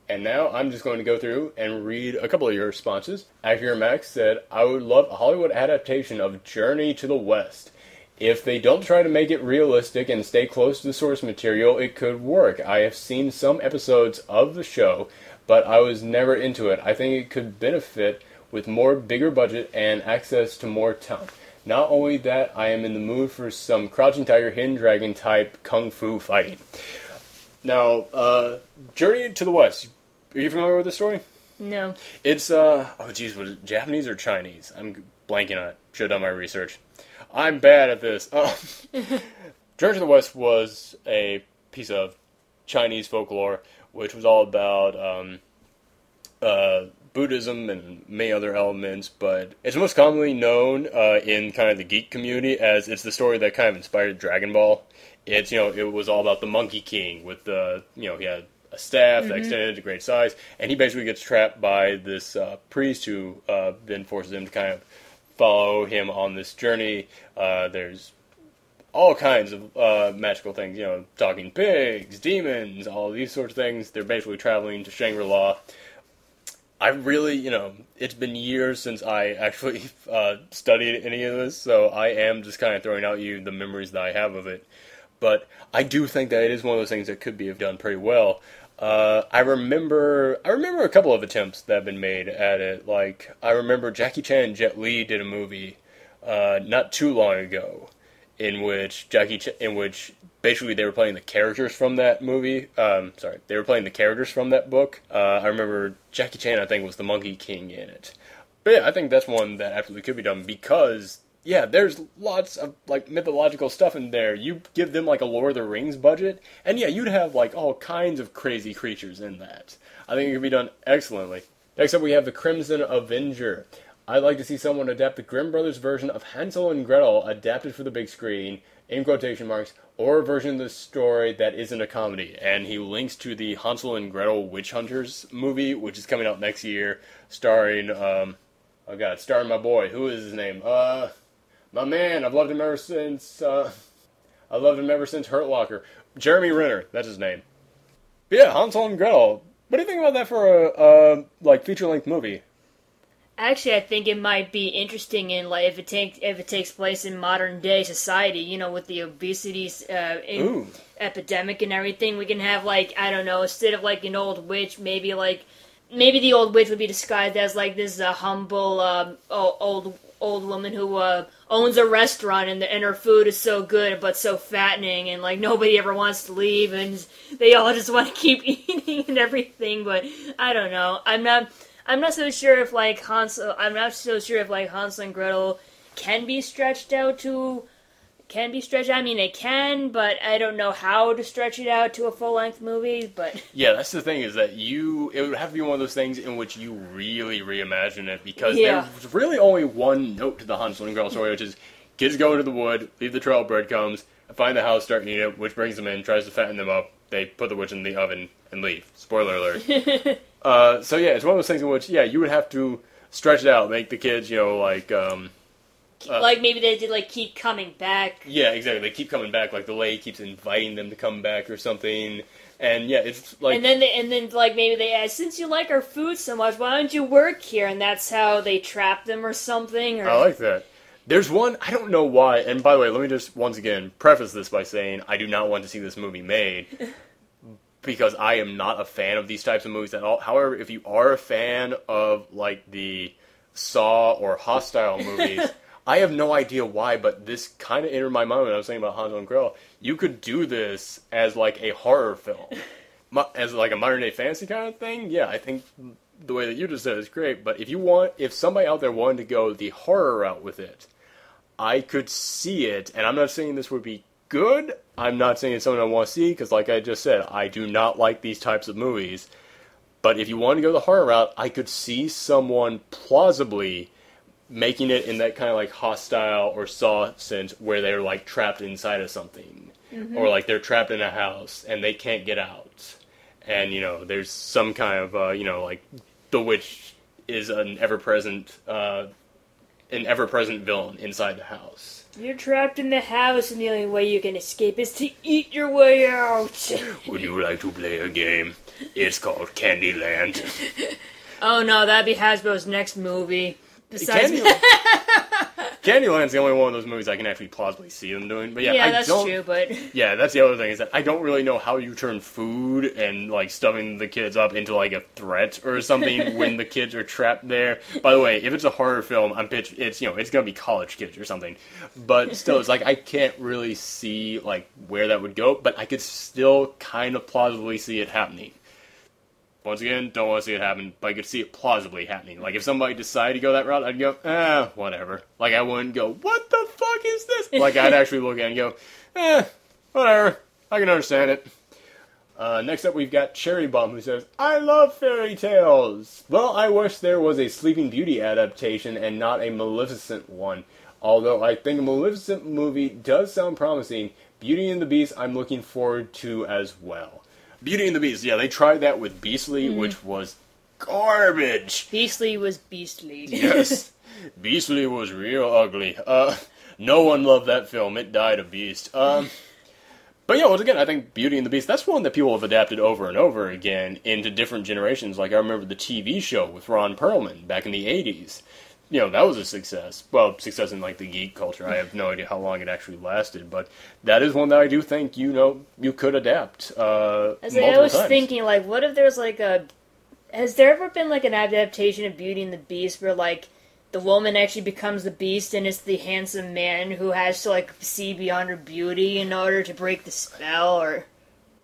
And now I'm just going to go through and read a couple of your responses. Accurate Max said, I would love a Hollywood adaptation of Journey to the West. if they don't try to make it realistic and stay close to the source material, it could work. I have seen some episodes of the show, but I was never into it. I think it could benefit with more bigger budget and access to more talent. Not only that, I am in the mood for some Crouching Tiger, Hidden Dragon type kung fu fighting. Now, Journey to the West. Are you familiar with this story? No. It's, was it Japanese or Chinese? I'm blanking on it. Should have done my research. I'm bad at this. Journey to the West was a piece of Chinese folklore, which was all about Buddhism and many other elements, but it's most commonly known in kind of the geek community as it's the story that kind of inspired Dragon Ball. It's, it was all about the Monkey King with he had a staff that extended to great size, and he basically gets trapped by this priest who then forces him to kind of follow him on this journey. There's all kinds of magical things, talking pigs, demons, all these sorts of things. They're basically traveling to Shangri-La. I really, it's been years since I actually studied any of this, so I am just kind of throwing out the memories that I have of it. But I do think that it is one of those things that could be done pretty well. I remember a couple of attempts that have been made at it. Like, I remember Jackie Chan and Jet Li did a movie not too long ago in which basically they were playing the characters from that movie. They were playing the characters from that book. I remember Jackie Chan, I think, was the Monkey King in it. But yeah, I think that's one that absolutely could be done because, yeah, there's lots of, mythological stuff in there. You give them, a Lord of the Rings budget, and yeah, you'd have, all kinds of crazy creatures in that. I think it could be done excellently. Next up, we have the Crimson Avenger. I'd like to see someone adapt the Grimm Brothers version of Hansel and Gretel adapted for the big screen, in quotation marks, or a version of the story that isn't a comedy. And he links to the Hansel and Gretel Witch Hunters movie, which is coming out next year, starring my boy. Who is his name? My man. I've loved him ever since Hurt Locker. Jeremy Renner. That's his name. But yeah, Hansel and Gretel. What do you think about that for a feature-length movie? Actually, I think it might be interesting in if it takes place in modern day society. With the obesity epidemic and everything, we can have instead of an old witch, maybe the old witch would be disguised as this humble old woman who owns a restaurant, and her food is so good but so fattening, and nobody ever wants to leave, and they all just want to keep eating and everything. But I don't know. I'm not so sure if Hansel and Gretel can be stretched out to. I mean, they can, but I don't know how to stretch it out to a full-length movie, but... Yeah, that's the thing, is that it would have to be one of those things in which you really reimagine it, because there's really only one note to the Hansel and Gretel story, which is, kids go into the wood, leave the trail of breadcrumbs, find the house, start eating it, witch brings them in, tries to fatten them up, they put the witch in the oven, and leave. Spoiler alert. So yeah, it's one of those things in which, you would have to stretch it out, make the kids, maybe they did, keep coming back. Yeah, exactly. They keep coming back. The lady keeps inviting them to come back or something. And, yeah, it's And then maybe they ask, since you like our food so much, why don't you work here? And that's how they trap them or something. Or... I like that. There's one, I don't know why, and by the way, let me just, once again, preface this by saying I do not want to see this movie made. Because I am not a fan of these types of movies at all. However, if you are a fan of, the Saw or Hostile movies... I have no idea why, but this kind of entered my mind when I was thinking about Hansel and Gretel. You could do this as, a horror film. As, a modern-day fantasy kind of thing. Yeah, I think the way that you just said is great. But if somebody out there wanted to go the horror route with it, I could see it. And I'm not saying this would be good. I'm not saying it's something I want to see, because like I just said, I do not like these types of movies. But if you want to go the horror route, I could see someone plausibly... making it in that kind of Hostile or Saw sense where they're trapped inside of something. Mm-hmm. Or they're trapped in a house and they can't get out. And, there's some kind of, the witch is an ever-present villain inside the house. You're trapped in the house and the only way you can escape is to eat your way out. Would you like to play a game? It's called Candyland. Oh no, that'd be Hasbro's next movie. Besides, Candyland's the only one of those movies I can actually plausibly see them doing. But yeah, yeah, that's true. But yeah, that's the other thing is that I don't really know how you turn food and like stuffing the kids up into like a threat or something when the kids are trapped there. By the way, if it's a horror film, it's it's gonna be college kids or something. But still, it's like I can't really see like where that would go. But I could still kind of plausibly see it happening. Once again, don't want to see it happen, but I could see it plausibly happening. Like, if somebody decided to go that route, I'd go, whatever. Like, I wouldn't go, what the fuck is this? Like, I'd actually look at it and go, whatever. I can understand it. Next up, we've got Cherry Bomb, who says, I love fairy tales. Well, I wish there was a Sleeping Beauty adaptation and not a Maleficent one. Although I think a Maleficent movie does sound promising, Beauty and the Beast I'm looking forward to as well. Beauty and the Beast, yeah, they tried that with Beastly, which was garbage. Beastly was beastly. Yes. Beastly was real ugly. No one loved that film. It died a beast. But yeah, once again, I think Beauty and the Beast, that's one that people have adapted over and over again into different generations. Like, I remember the TV show with Ron Perlman back in the 80s. That was a success. Well, success in, like, the geek culture. I have no idea how long it actually lasted, but that is one that I do think, you could adapt, I was thinking, like, what if there's, like, has there ever been, like, an adaptation of Beauty and the Beast where, like, the woman actually becomes the Beast and it's the handsome man who has to, like, see beyond her beauty in order to break the spell, or...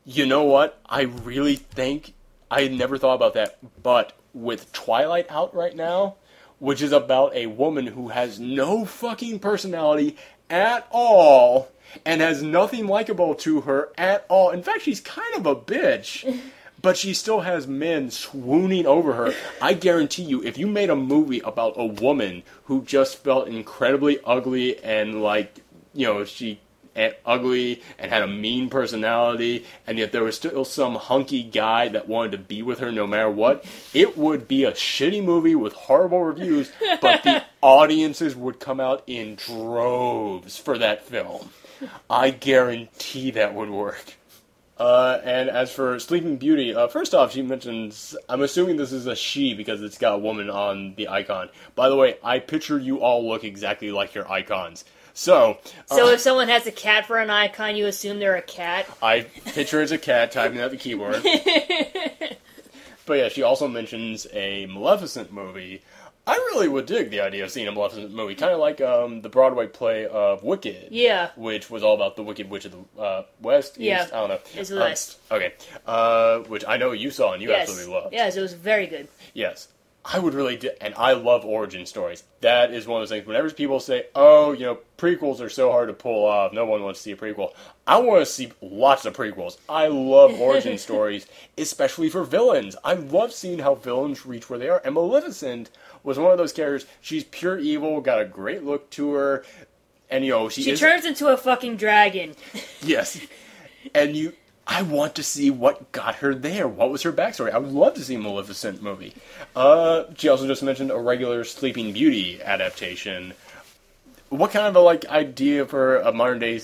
You know what? I really think... I had never thought about that, but with Twilight out right now... which is about a woman who has no fucking personality at all, and has nothing likable to her at all. In fact, she's kind of a bitch, but she still has men swooning over her. I guarantee you, if you made a movie about a woman who just felt incredibly ugly and, like, she... ugly and had a mean personality, and yet there was still some hunky guy that wanted to be with her no matter what, it would be a shitty movie with horrible reviews, but the audiences would come out in droves for that film. I guarantee that would work. And as for Sleeping Beauty, first off, she mentions, I'm assuming this is a she because it's got a woman on the icon. By the way, I picture you all look exactly like your icons. So if someone has a cat for an icon, you assume they're a cat? I picture as a cat typing out the keyboard. But yeah, she also mentions a Maleficent movie. I really would dig the idea of seeing a Maleficent movie, kind of like the Broadway play of Wicked. Yeah. Which was all about the Wicked Witch of the West, yeah. East, I don't know. It's the West. Okay. Which I know you saw and you absolutely loved. Yes, it was very good. Yes. I would really and I love origin stories. That is one of those things, whenever people say, oh, prequels are so hard to pull off, no one wants to see a prequel. I want to see lots of prequels. I love origin stories, especially for villains. I love seeing how villains reach where they are. And Maleficent was one of those characters, she's pure evil, got a great look to her, and she turns into a fucking dragon. Yes. And I want to see what got her there. What was her backstory? I would love to see a Maleficent movie. She also just mentioned a regular Sleeping Beauty adaptation. What kind of idea for a modern day?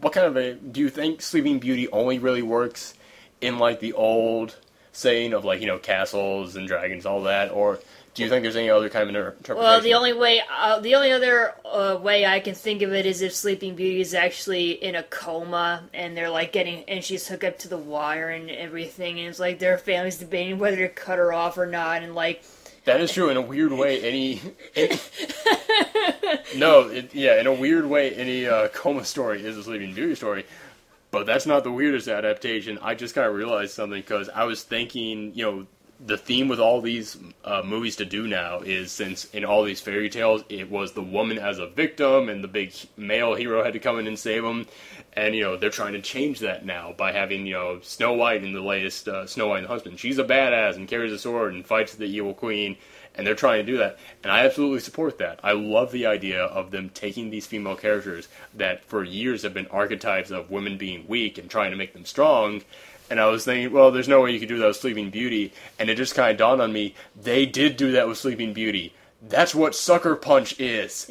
What kind of do you think Sleeping Beauty only really works in the old saying of castles and dragons, all that, or do you think there's any other kind of interpretation? Well, the only other way I can think of it is if Sleeping Beauty is actually in a coma and they're and she's hooked up to the wire and everything, and it's their family's debating whether to cut her off or not, and that is true. In a weird way, in a weird way, any coma story is a Sleeping Beauty story. But that's not the weirdest adaptation. I just kind of realized something because I was thinking, the theme with all these movies to do now is, since in all these fairy tales it was the woman as a victim and the big male hero had to come in and save them, and they're trying to change that now by having Snow White in the latest Snow White and the Huntsman. She's a badass and carries a sword and fights the evil queen, and they're trying to do that, and I absolutely support that. I love the idea of them taking these female characters that for years have been archetypes of women being weak and trying to make them strong. And I was thinking, well, there's no way you could do that with Sleeping Beauty. And it just kind of dawned on me, they did do that with Sleeping Beauty. That's what Sucker Punch is.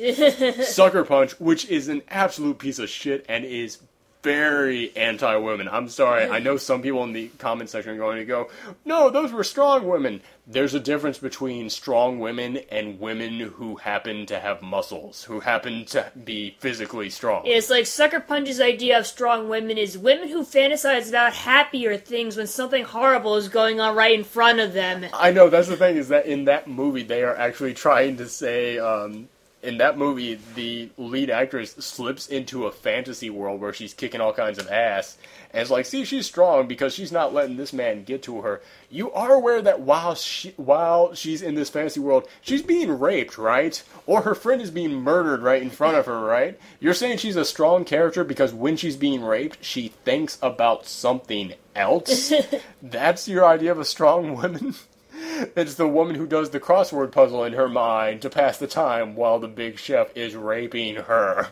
Sucker Punch, which is an absolute piece of shit and is very anti-women. I'm sorry. I know some people in the comment section are going to go, no, those were strong women. There's a difference between strong women and women who happen to have muscles, who happen to be physically strong. It's like Sucker Punch's idea of strong women is women who fantasize about happier things when something horrible is going on right in front of them. I know, that's the thing, is that in that movie they are actually trying to say, in that movie, the lead actress slips into a fantasy world where she's kicking all kinds of ass. And it's like, see, she's strong because she's not letting this man get to her. You are aware that while she's in this fantasy world, she's being raped, right? Or her friend is being murdered right in front of her, right? You're saying she's a strong character because when she's being raped, she thinks about something else? That's your idea of a strong woman? It's the woman who does the crossword puzzle in her mind to pass the time while the big chef is raping her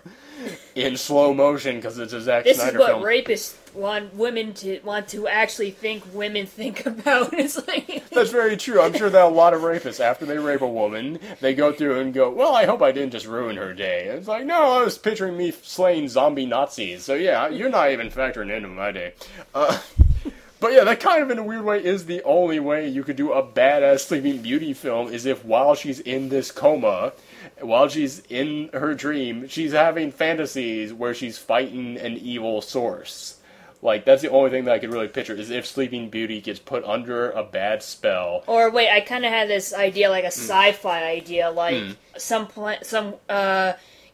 in slow motion because it's a Zack Snyder film. This is what rapists want women to want to actually think women think about. It's like That's very true. I'm sure that a lot of rapists, after they rape a woman, they go through and go, well, I hope I didn't just ruin her day. And it's like, no, I was picturing me slaying zombie Nazis. So yeah, you're not even factoring into my day. But yeah, that kind of, in a weird way, is the only way you could do a badass Sleeping Beauty film, is if while she's in this coma, while she's in her dream, she's having fantasies where she's fighting an evil source. Like, that's the only thing that I could really picture, is if Sleeping Beauty gets put under a bad spell. Or wait, I kind of had this idea, like a sci-fi idea, like some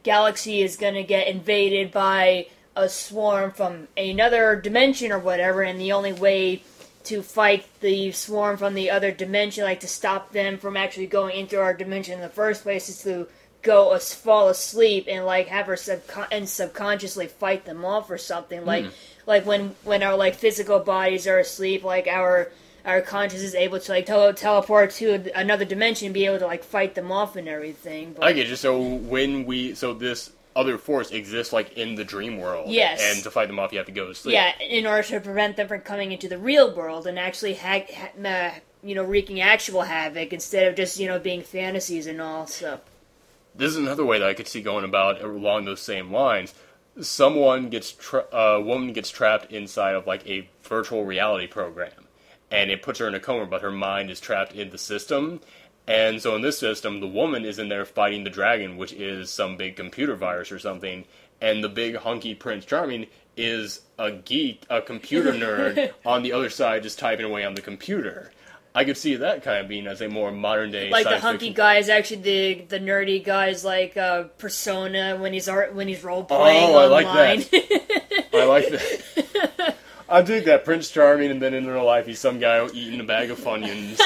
galaxy is going to get invaded by a swarm from another dimension or whatever, and the only way to fight the swarm from the other dimension, like to stop them from actually going into our dimension in the first place, is to fall asleep and like have her subconsciously fight them off or something. Like when our like physical bodies are asleep, like our conscious is able to like teleport to another dimension and be able to like fight them off and everything. But, I get you. So this other force exists like in the dream world. Yes. And to fight them off, you have to go to sleep. Yeah, in order to prevent them from coming into the real world and actually wreaking actual havoc instead of just being fantasies and all. So this is another way that I could see going about along those same lines. A woman gets trapped inside of like a virtual reality program, and it puts her in a coma, but her mind is trapped in the system. And so in this system, the woman is in there fighting the dragon, which is some big computer virus or something, and the big hunky Prince Charming is a geek, a computer nerd, on the other side just typing away on the computer. I could see that kind of being as a more modern day like science the hunky fiction. guy is actually the nerdy guy's like persona when he's role playing I online. like that. I like that. I dig that. Prince Charming, and then in real life he's some guy eating a bag of Funyuns.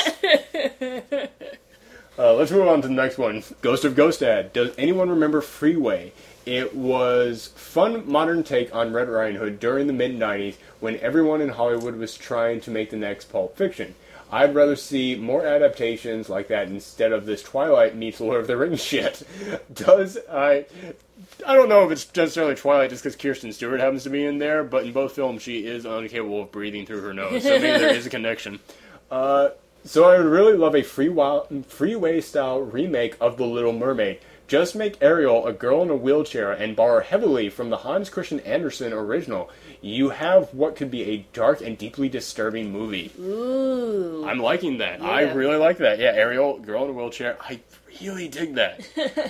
Let's move on to the next one. Ghost of Ghostad. Does anyone remember Freeway? It was fun modern take on Red Riding Hood during the mid-90s when everyone in Hollywood was trying to make the next Pulp Fiction. I'd rather see more adaptations like that instead of this Twilight meets Lord of the Rings shit. I don't know if it's necessarily Twilight just because Kirsten Stewart happens to be in there, but in both films she is incapable of breathing through her nose, so maybe there is a connection. So I would really love a Freeway-style remake of The Little Mermaid. Just make Ariel a girl in a wheelchair and borrow heavily from the Hans Christian Andersen original. You have what could be a dark and deeply disturbing movie. Ooh. I'm liking that. Yeah. I really like that. Yeah, Ariel, girl in a wheelchair. I really dig that.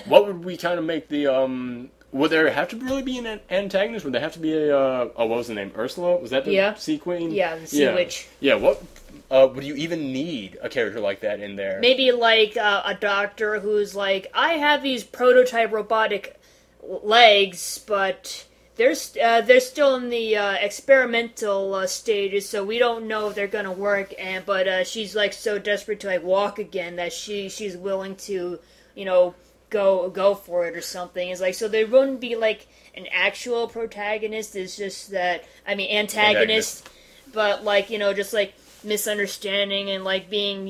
What would we kind of make the, would there have to really be an antagonist? Would there have to be what was the name? Ursula? Was that the Sea Queen? Yeah, the Sea Witch. Yeah, what... would you even need a character like that in there? Maybe like a doctor who's like, I have these prototype robotic legs, but they're still in the experimental stages, so we don't know if they're gonna work. But she's like so desperate to like walk again that she's willing to go for it or something. It's like, so there wouldn't be like an actual protagonist. It's just that antagonist. But like just like misunderstanding and like being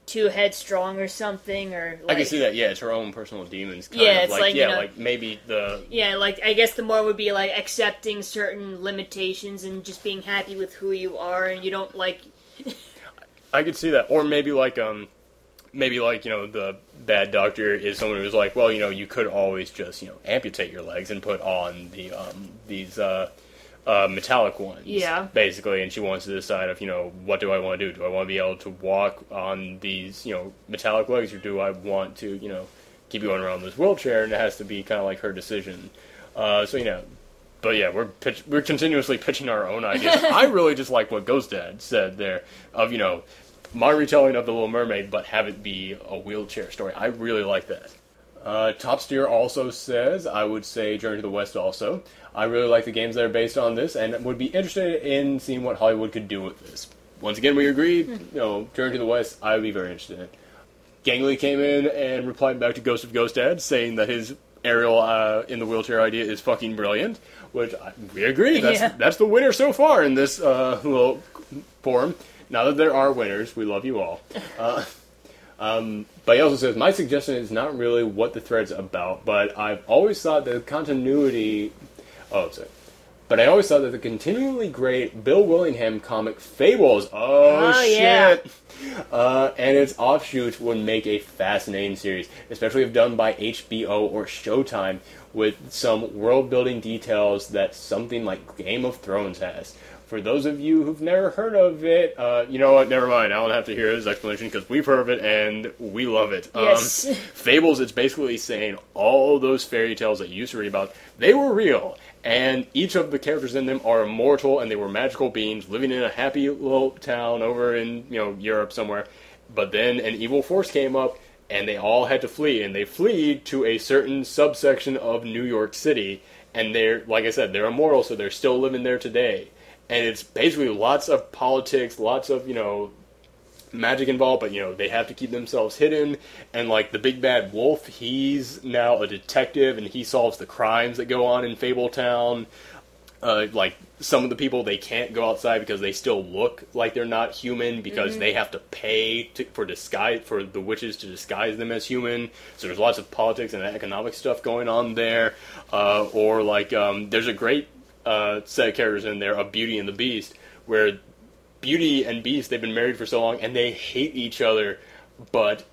too headstrong or something, or like, I can see that. Yeah, it's her own personal demons. It's like like maybe the like I guess the more would be like accepting certain limitations and just being happy with who you are, and you don't like. I could see that, or maybe like the bad doctor is someone who's like, well, you could always just amputate your legs and put on the these metallic ones. Yeah. Basically, and she wants to decide if, what do I want to do? Do I want to be able to walk on these, metallic legs, or do I want to, keep going around this wheelchair? And it has to be kind of like her decision. But yeah, we're continuously pitching our own ideas. I really just like what Ghost Dad said there of, my retelling of The Little Mermaid, but have it be a wheelchair story. I really like that. Top Steer also says, I would say Journey to the West also. I really like the games that are based on this, and would be interested in seeing what Hollywood could do with this. Once again, we agreed, Journey to the West, I would be very interested in it. Gangly came in and replied back to Ghost of Ghost Dad, saying that his Ariel in the wheelchair idea is fucking brilliant, which we agree. That's the winner so far in this little forum. Now that there are winners, we love you all. But he also says, my suggestion is not really what the thread's about, but I've always thought that the continuity... But I always thought that the continually great Bill Willingham comic Fables, shit, yeah. And its offshoots would make a fascinating series, especially if done by HBO or Showtime, with some world-building details that something like Game of Thrones has. For those of you who've never heard of it, you know what, never mind, I don't have to hear his explanation, because we've heard of it, and we love it. Yes. Fables, it's basically saying all those fairy tales that you used to read about, they were real, and each of the characters in them are immortal, and they were magical beings living in a happy little town over in, Europe somewhere. But then an evil force came up, and they all had to flee, and they flee to a certain subsection of New York City, and they're, like I said, they're immortal, so they're still living there today. And it's basically lots of politics, lots of, magic involved, but, they have to keep themselves hidden. And, like, the big bad wolf, he's now a detective, and he solves the crimes that go on in Fabletown. Like, some of the people, they can't go outside because they still look like they're not human, because they have to pay for the witches to disguise them as human. So there's lots of politics and economic stuff going on there. There's a great set of characters in there of Beauty and the Beast, where Beauty and Beast, they've been married for so long and they hate each other, but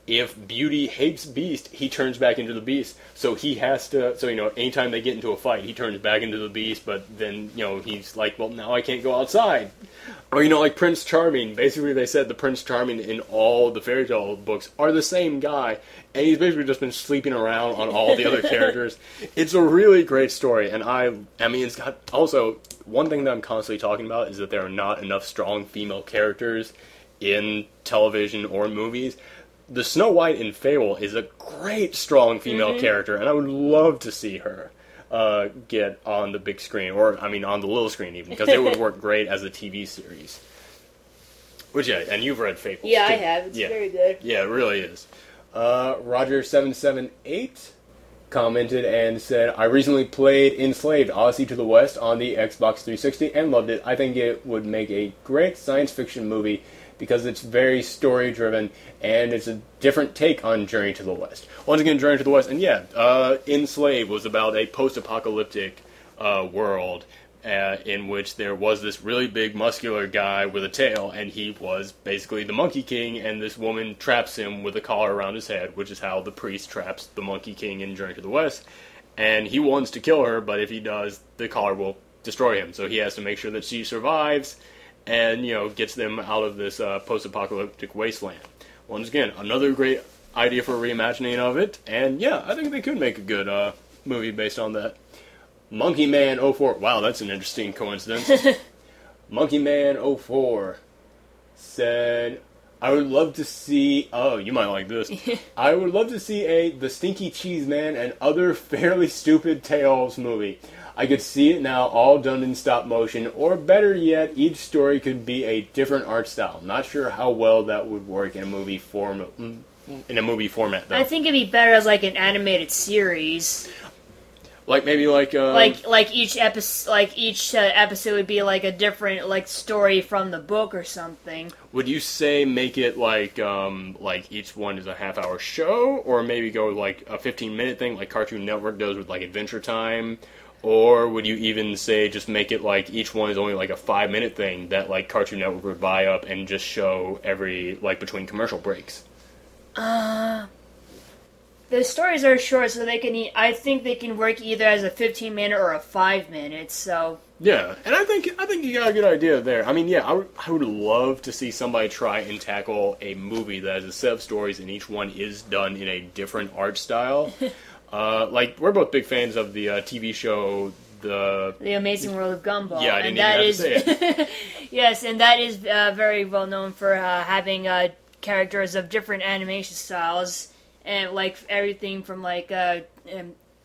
if Beauty hates Beast, he turns back into the Beast. So he has to, anytime they get into a fight, he turns back into the Beast, but then, he's like, well, now I can't go outside. Or, like Prince Charming. Basically, they said the Prince Charming in all the fairy tale books are the same guy, and he's basically just been sleeping around on all the other characters. It's a really great story, and I mean, it's got, also, one thing that I'm constantly talking about is that there are not enough strong female characters in television or movies. The Snow White in Fable is a great, strong female character, and I would love to see her get on the big screen, or, on the little screen even, because it would work great as a TV series. Which, yeah, and you've read Fable. Yeah, too. I have. It's very good. Yeah, it really is. Roger778 commented and said, I recently played Enslaved: Odyssey to the West on the Xbox 360 and loved it. I think it would make a great science fiction movie because it's very story-driven, and it's a different take on Journey to the West. Once again, Journey to the West, and Enslaved was about a post-apocalyptic world in which there was this really big, muscular guy with a tail, and he was basically the Monkey King, and this woman traps him with a collar around his head, which is how the priest traps the Monkey King in Journey to the West. And he wants to kill her, but if he does, the collar will destroy him. So he has to make sure that she survives, and, gets them out of this post-apocalyptic wasteland. Once again, another great idea for a reimagining of it, and I think they could make a good movie based on that. Monkey Man 04, wow, that's an interesting coincidence. Monkey Man 04 said, I would love to see, you might like this, I would love to see The Stinky Cheese Man and Other Fairly Stupid Tales movie. I could see it now, all done in stop motion, or better yet, each story could be a different art style. Not sure how well that would work in a movie format, though. I think it'd be better as like an animated series. Like maybe like each episode would be like a different story from the book or something. Would you say make it like each one is a half-hour show, or maybe go like a 15-minute thing like Cartoon Network does with like Adventure Time? Or would you even say just make it like each one is only like a 5-minute thing that like Cartoon Network would buy up and just show every between commercial breaks? I think it'd be better as like an animated series. Like maybe like maybe like Cartoon Network does with like Adventure Time, or maybe go like a 15-minute thing like Cartoon Network would buy up and just show every between commercial breaks? Uh, The stories are short, so they can. I think they can work either as a 15-minute or a 5-minute. So yeah, and I think you got a good idea there. I mean, yeah, I would love to see somebody try and tackle a movie that has a set of stories, and each one is done in a different art style. Like we're both big fans of the TV show. The Amazing World of Gumball. Yeah, I didn't even have to say it. Yes, and that is very well known for having characters of different animation styles, and like everything from like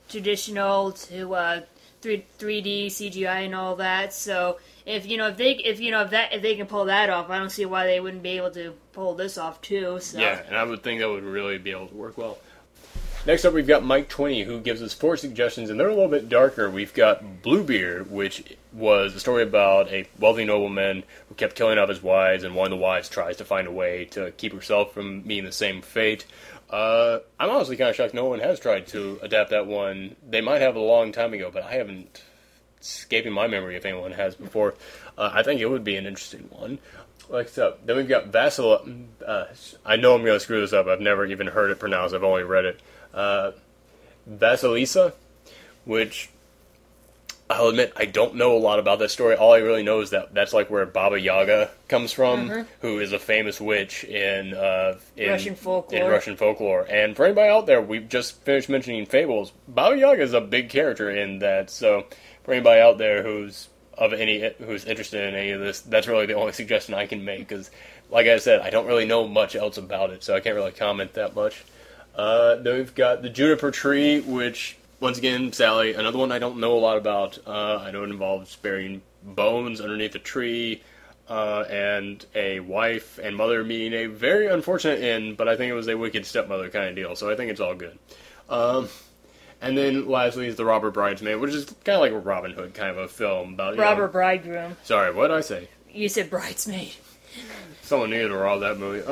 traditional to 3D CGI and all that. So if they can pull that off, I don't see why they wouldn't be able to pull this off too. So. Yeah, and I would think that would really be able to work well. Next up, we've got Mike 20, who gives us 4 suggestions, and they're a little bit darker. We've got Bluebeard, which was a story about a wealthy nobleman who kept killing off his wives, and one of the wives tries to find a way to keep herself from meeting the same fate. I'm honestly kind of shocked no one has tried to adapt that one. They might have a long time ago, but I haven't, escaping my memory if anyone has before. I think it would be an interesting one. Next up, then we've got Vassal. I know I'm going to screw this up. I've never even heard it pronounced. I've only read it. Vasilisa, which I'll admit I don't know a lot about that story. All I really know is that that's like where Baba Yaga comes from, who is a famous witch in Russian folklore. In Russian folklore. And for anybody out there, we've just finished mentioning fables. Baba Yaga is a big character in that. So for anybody out there who's interested in any of this, that's really the only suggestion I can make. Because, like I said, I don't really know much else about it, so I can't really comment that much. Then we've got the Juniper Tree, which, once again, Sally, another one I don't know a lot about. I know it involves burying bones underneath a tree, and a wife and mother meeting a very unfortunate end, but I think it was a wicked stepmother kind of deal, so I think it's all good. And then lastly is The Robber Bridesmaid, which is kind of like a Robin Hood kind of a film about Robber Bridegroom. Sorry, what did I say? You said Bridesmaid. Someone needed to rob that movie.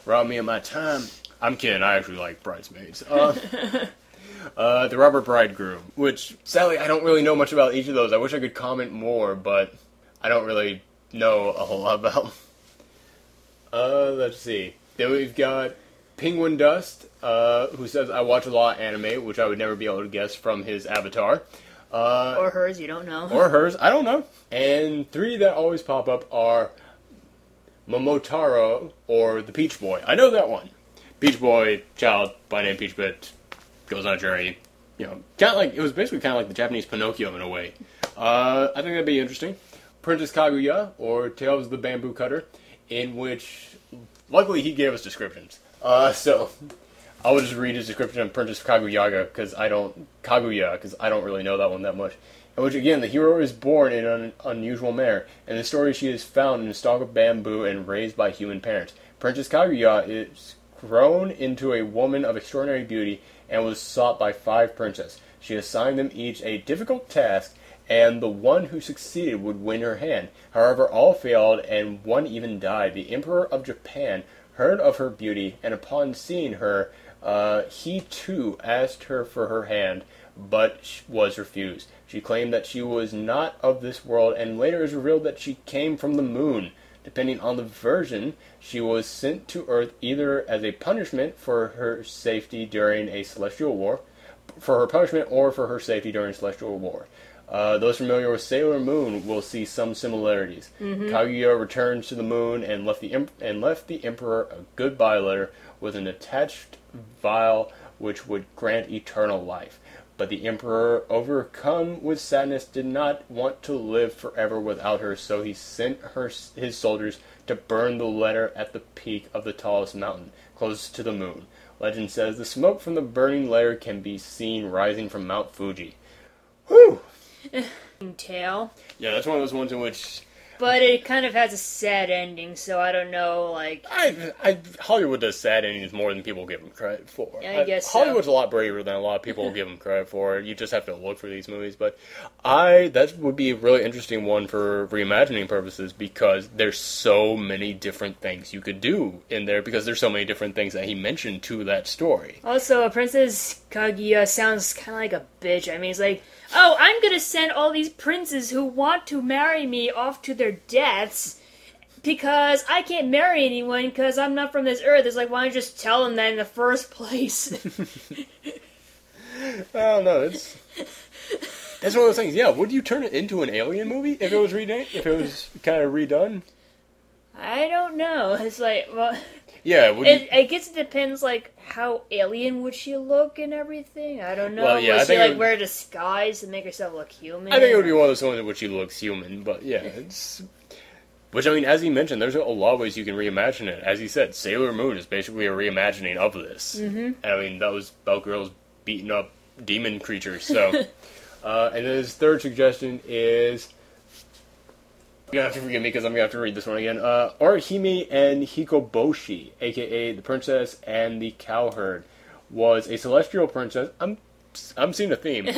Rob me of my time. I'm kidding, I actually like Bridesmaids. The Robber Bridegroom, which, sadly, I don't really know much about each of those. I wish I could comment more, but I don't really know a whole lot about them. Let's see. Then we've got Penguin Dust, who says, I watch a lot of anime, which I would never be able to guess from his avatar. Or hers, you don't know. Or hers, I don't know. And 3 that always pop up are Momotaro or the Peach Boy. I know that one. Peach Boy, child by name Peach Bit, goes on a journey. You know, kind of like, it was basically kind of like the Japanese Pinocchio in a way. I think that'd be interesting. Princess Kaguya, or Tales of the Bamboo Cutter, in which, luckily he gave us descriptions. So, I will just read his description of Princess Kaguya, because I don't really know that one that much. In which, again, the hero is born in an unusual manner. In the story, she is found in a stalk of bamboo and raised by human parents. Princess Kaguya is grown into a woman of extraordinary beauty and was sought by 5 princes. She assigned them each a difficult task, and the one who succeeded would win her hand. However, all failed, and one even died. The Emperor of Japan heard of her beauty, and upon seeing her, he too asked her for her hand, but was refused. She claimed that she was not of this world, and later it was revealed that she came from the moon. Depending on the version, she was sent to Earth either as a punishment for her safety during a celestial war, or for her safety during a celestial war. Those familiar with Sailor Moon will see some similarities. Kaguya returns to the moon and left the Emperor a goodbye letter with an attached vial which would grant eternal life. But the Emperor, overcome with sadness, did not want to live forever without her, so he sent his soldiers to burn the letter at the peak of the tallest mountain, closest to the moon. Legend says the smoke from the burning letter can be seen rising from Mount Fuji. Whew! Tale. Yeah, that's one of those ones in which... But it kind of has a sad ending, so I don't know, like... Hollywood does sad endings more than people give them credit for. Yeah, I guess so. Hollywood's a lot braver than a lot of people give them credit for. You just have to look for these movies. But that would be a really interesting one for reimagining purposes, because there's so many different things you could do in there, because there's so many different things that he mentioned to that story. Also, Princess Kaguya sounds kind of like a bitch. I mean, it's like... Oh, I'm gonna send all these princes who want to marry me off to their deaths. because I can't marry anyone because I'm not from this earth. It's like, why don't you just tell them that in the first place? I don't know. That's one of those things. Yeah, would you turn it into an Alien movie if it was if it was kind of redone? I don't know. It's like, well, yeah. I guess it depends, like, how alien would she look and everything. I don't know. Well, yeah, would she like wear a disguise to make herself look human? I think it would be one of those ones in which she looks human. But yeah, it's. Which, I mean, as he mentioned, there's a lot of ways you can reimagine it. As he said, Sailor Moon is basically a reimagining of this. Mm-hmm. I mean, that was about girls beating up demon creatures. So, and then his third suggestion is, you're gonna have to forgive me because I'm gonna have to read this one again. Orihime and Hikoboshi, aka the Princess and the Cowherd, was a celestial princess. I'm seeing a theme.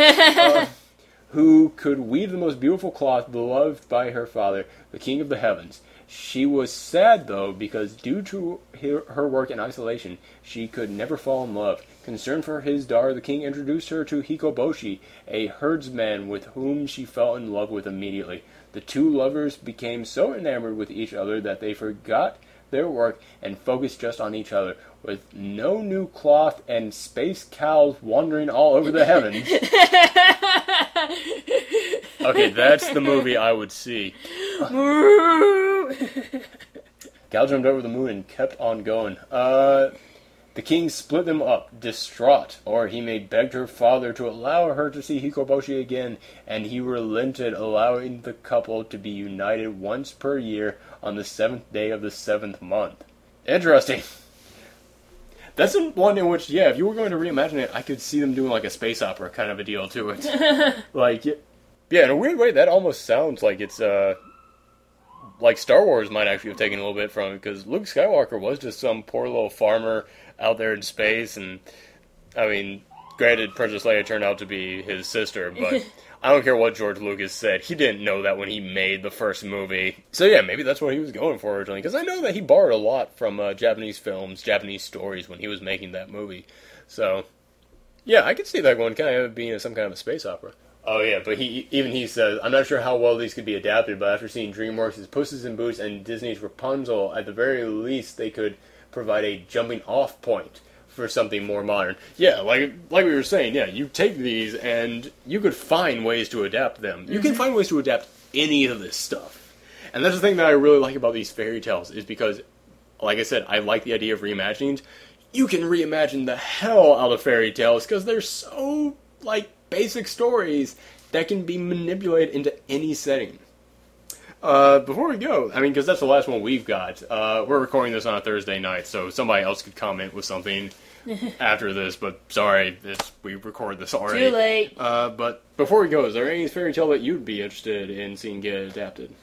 Who could weave the most beautiful cloth beloved by her father, the King of the Heavens. She was sad, though, because due to her work in isolation, she could never fall in love. Concerned for his daughter, the king introduced her to Hikoboshi, a herdsman with whom she fell in love with immediately. The two lovers became so enamored with each other that they forgot their work and focused just on each other. With no new cloth and space cows wandering all over the heavens. Okay, that's the movie I would see. Gal jumped over the moon and kept on going. The king split them up, distraught. Orihime begged her father to allow her to see Hikoboshi again, and he relented, allowing the couple to be united once per year on the 7th day of the 7th month. Interesting. That's one in which, yeah, if you were going to reimagine it, I could see them doing like a space opera kind of a deal to it. Like, yeah, in a weird way, that almost sounds like it's, like Star Wars might actually have taken a little bit from it, because Luke Skywalker was just some poor little farmer out there in space, and, I mean, granted, Princess Leia turned out to be his sister, but I don't care what George Lucas said, he didn't know that when he made the first movie. So yeah, maybe that's what he was going for originally, because I know that he borrowed a lot from Japanese films, Japanese stories when he was making that movie. So, yeah, I could see that one kind of being some kind of a space opera. Oh yeah, but he says, I'm not sure how well these could be adapted, but after seeing DreamWorks' Puss in Boots and Disney's Rapunzel, at the very least they could provide a jumping off point for something more modern. Yeah, like we were saying, yeah, you take these and you could find ways to adapt them. You can find ways to adapt any of this stuff. And that's the thing that I really like about these fairy tales, is because, like I said, I like the idea of reimaginings. You can reimagine the hell out of fairy tales because they're so, like, basic stories that can be manipulated into any setting. Before we go, I mean, because that's the last one we've got, we're recording this on a Thursday night, so somebody else could comment with something after this, but sorry, we record this already. Too late. But before we go, is there any fairy tale that you'd be interested in seeing get adapted?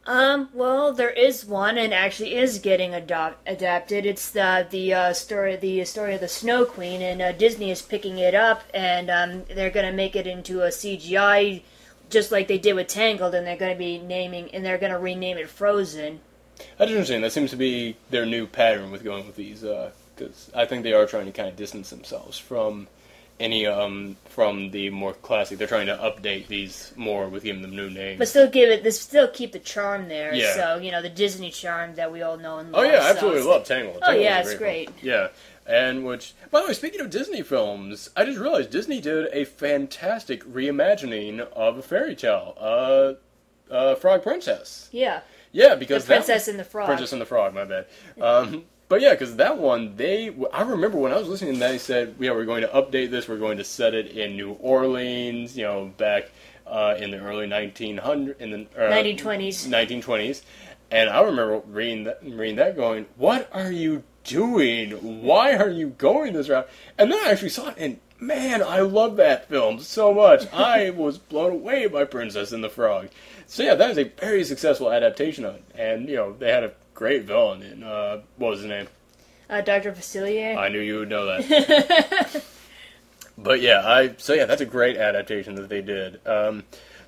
Well, there is one, and actually is getting adapted. It's the story of the Snow Queen, and Disney is picking it up, and they're going to make it into a CGI, just like they did with Tangled, and they're going to rename it Frozen. That's interesting. That seems to be their new pattern with going with these, because I think they are trying to kind of distance themselves from any from the more classic. They're trying to update these more with giving them new names, but still keep the charm there. Yeah. So the Disney charm that we all know and love. Oh yeah, I absolutely love Tangled. Oh yeah, it's great. Yeah, and which, by the way, speaking of Disney films, I just realized Disney did a fantastic reimagining of a fairy tale, Frog Princess. Yeah. Yeah, because the Princess and the Frog. Princess and the Frog. My bad. But yeah, because that one, I remember when I was listening to that, they said, yeah, we're going to update this, we're going to set it in New Orleans, back in the early 1920s. 1920s. And I remember reading that going, what are you doing? Why are you going this route? And then I actually saw it, and man, I love that film so much. I was blown away by Princess and the Frog. So yeah, that is a very successful adaptation of it. And, they had a great villain in, what was his name? Dr. Facilier. I knew you would know that. But yeah, that's a great adaptation that they did. So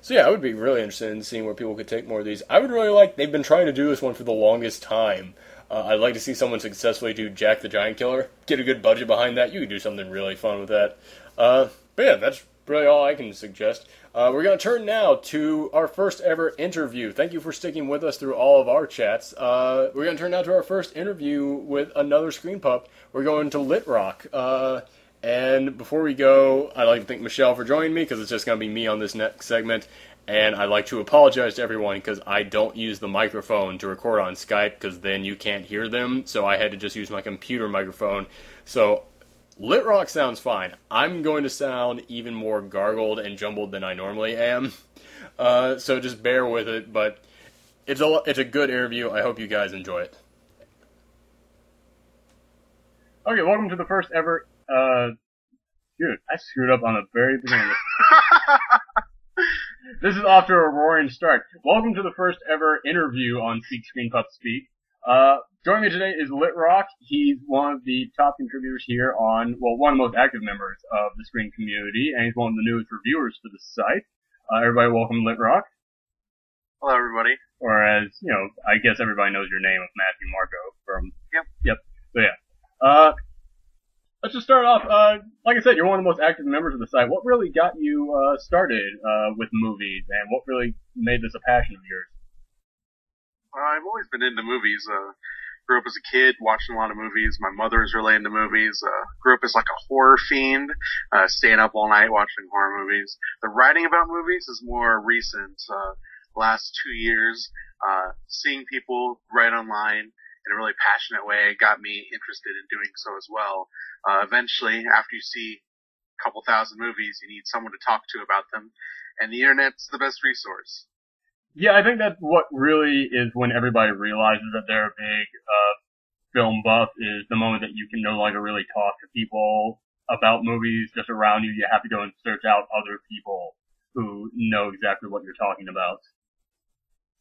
yeah, I would be really interested in seeing where people could take more of these. I would really they've been trying to do this one for the longest time. I'd like to see someone successfully do Jack the Giant Killer. Get a good budget behind that. You could do something really fun with that. But yeah, that's really all I can suggest. We're going to turn now to our first ever interview. Thank you for sticking with us through all of our chats. We're going to turn now to our first interview with another Screen Pup. We're going to Litrock. And before we go, I'd like to thank Michelle for joining me, because it's just going to be me on this next segment. And I'd like to apologize to everyone, because I don't use the microphone to record on Skype, because then you can't hear them. So I had to just use my computer microphone. So Litrock sounds fine. I'm going to sound even more gargled and jumbled than I normally am. So just bear with it, but it's a good interview. I hope you guys enjoy it. Okay, welcome to the first ever, dude, I screwed up on the very beginning. This is off to a roaring start. Welcome to the first ever interview on Speak Screened Pups Speak. Joining me today is Litrock. He's one of the top contributors here on, well, one of the most active members of the Screen community, and he's one of the newest reviewers for the site. Everybody welcome Litrock. Hello, everybody. Or as, I guess everybody knows your name of Matthew Marco from... Yep. So yeah. Let's just start off, like I said, you're one of the most active members of the site. What really got you started with movies, and what really made this a passion of yours? I've always been into movies. Grew up as a kid watching a lot of movies. My mother is really into movies. Grew up as like a horror fiend, staying up all night watching horror movies. The writing about movies is more recent. Last 2 years, seeing people write online in a really passionate way got me interested in doing so as well. Eventually, after you see a couple thousand movies, you need someone to talk to about them, and the internet's the best resource. Yeah, I think that's what really is when everybody realizes that they're a big film buff, is the moment that you can no longer really talk to people about movies just around you. You have to go and search out other people who know exactly what you're talking about.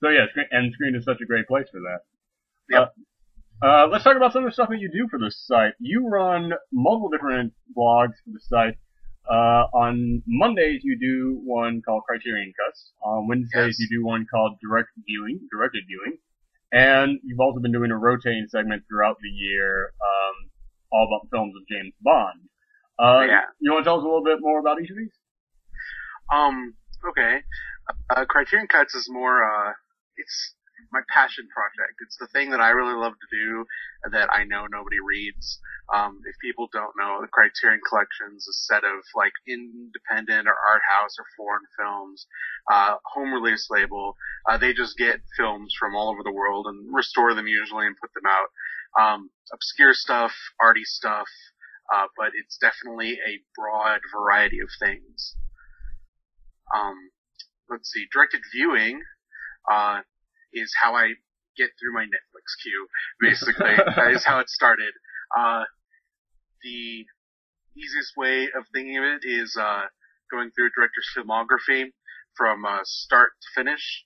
So yeah, and Screen is such a great place for that. Yep. Let's talk about some of the stuff that you do for this site. You run multiple different blogs for the site. On Mondays, you do one called Criterion Cuts. On Wednesdays, You do one called Directed Viewing. And you've also been doing a rotating segment throughout the year, all about the films of James Bond. You want to tell us a little bit more about each of these? Okay. Criterion Cuts is more, it's my passion project. It's the thing that I really love to do that I know nobody reads. If people don't know, the Criterion Collection's a set of like independent or art house or foreign films, home release label. They just get films from all over the world and restore them usually and put them out. Obscure stuff, arty stuff, but it's definitely a broad variety of things. Let's see, Directed Viewing, is how I get through my Netflix queue, basically. That is how it started. The easiest way of thinking of it is going through a director's filmography from start to finish.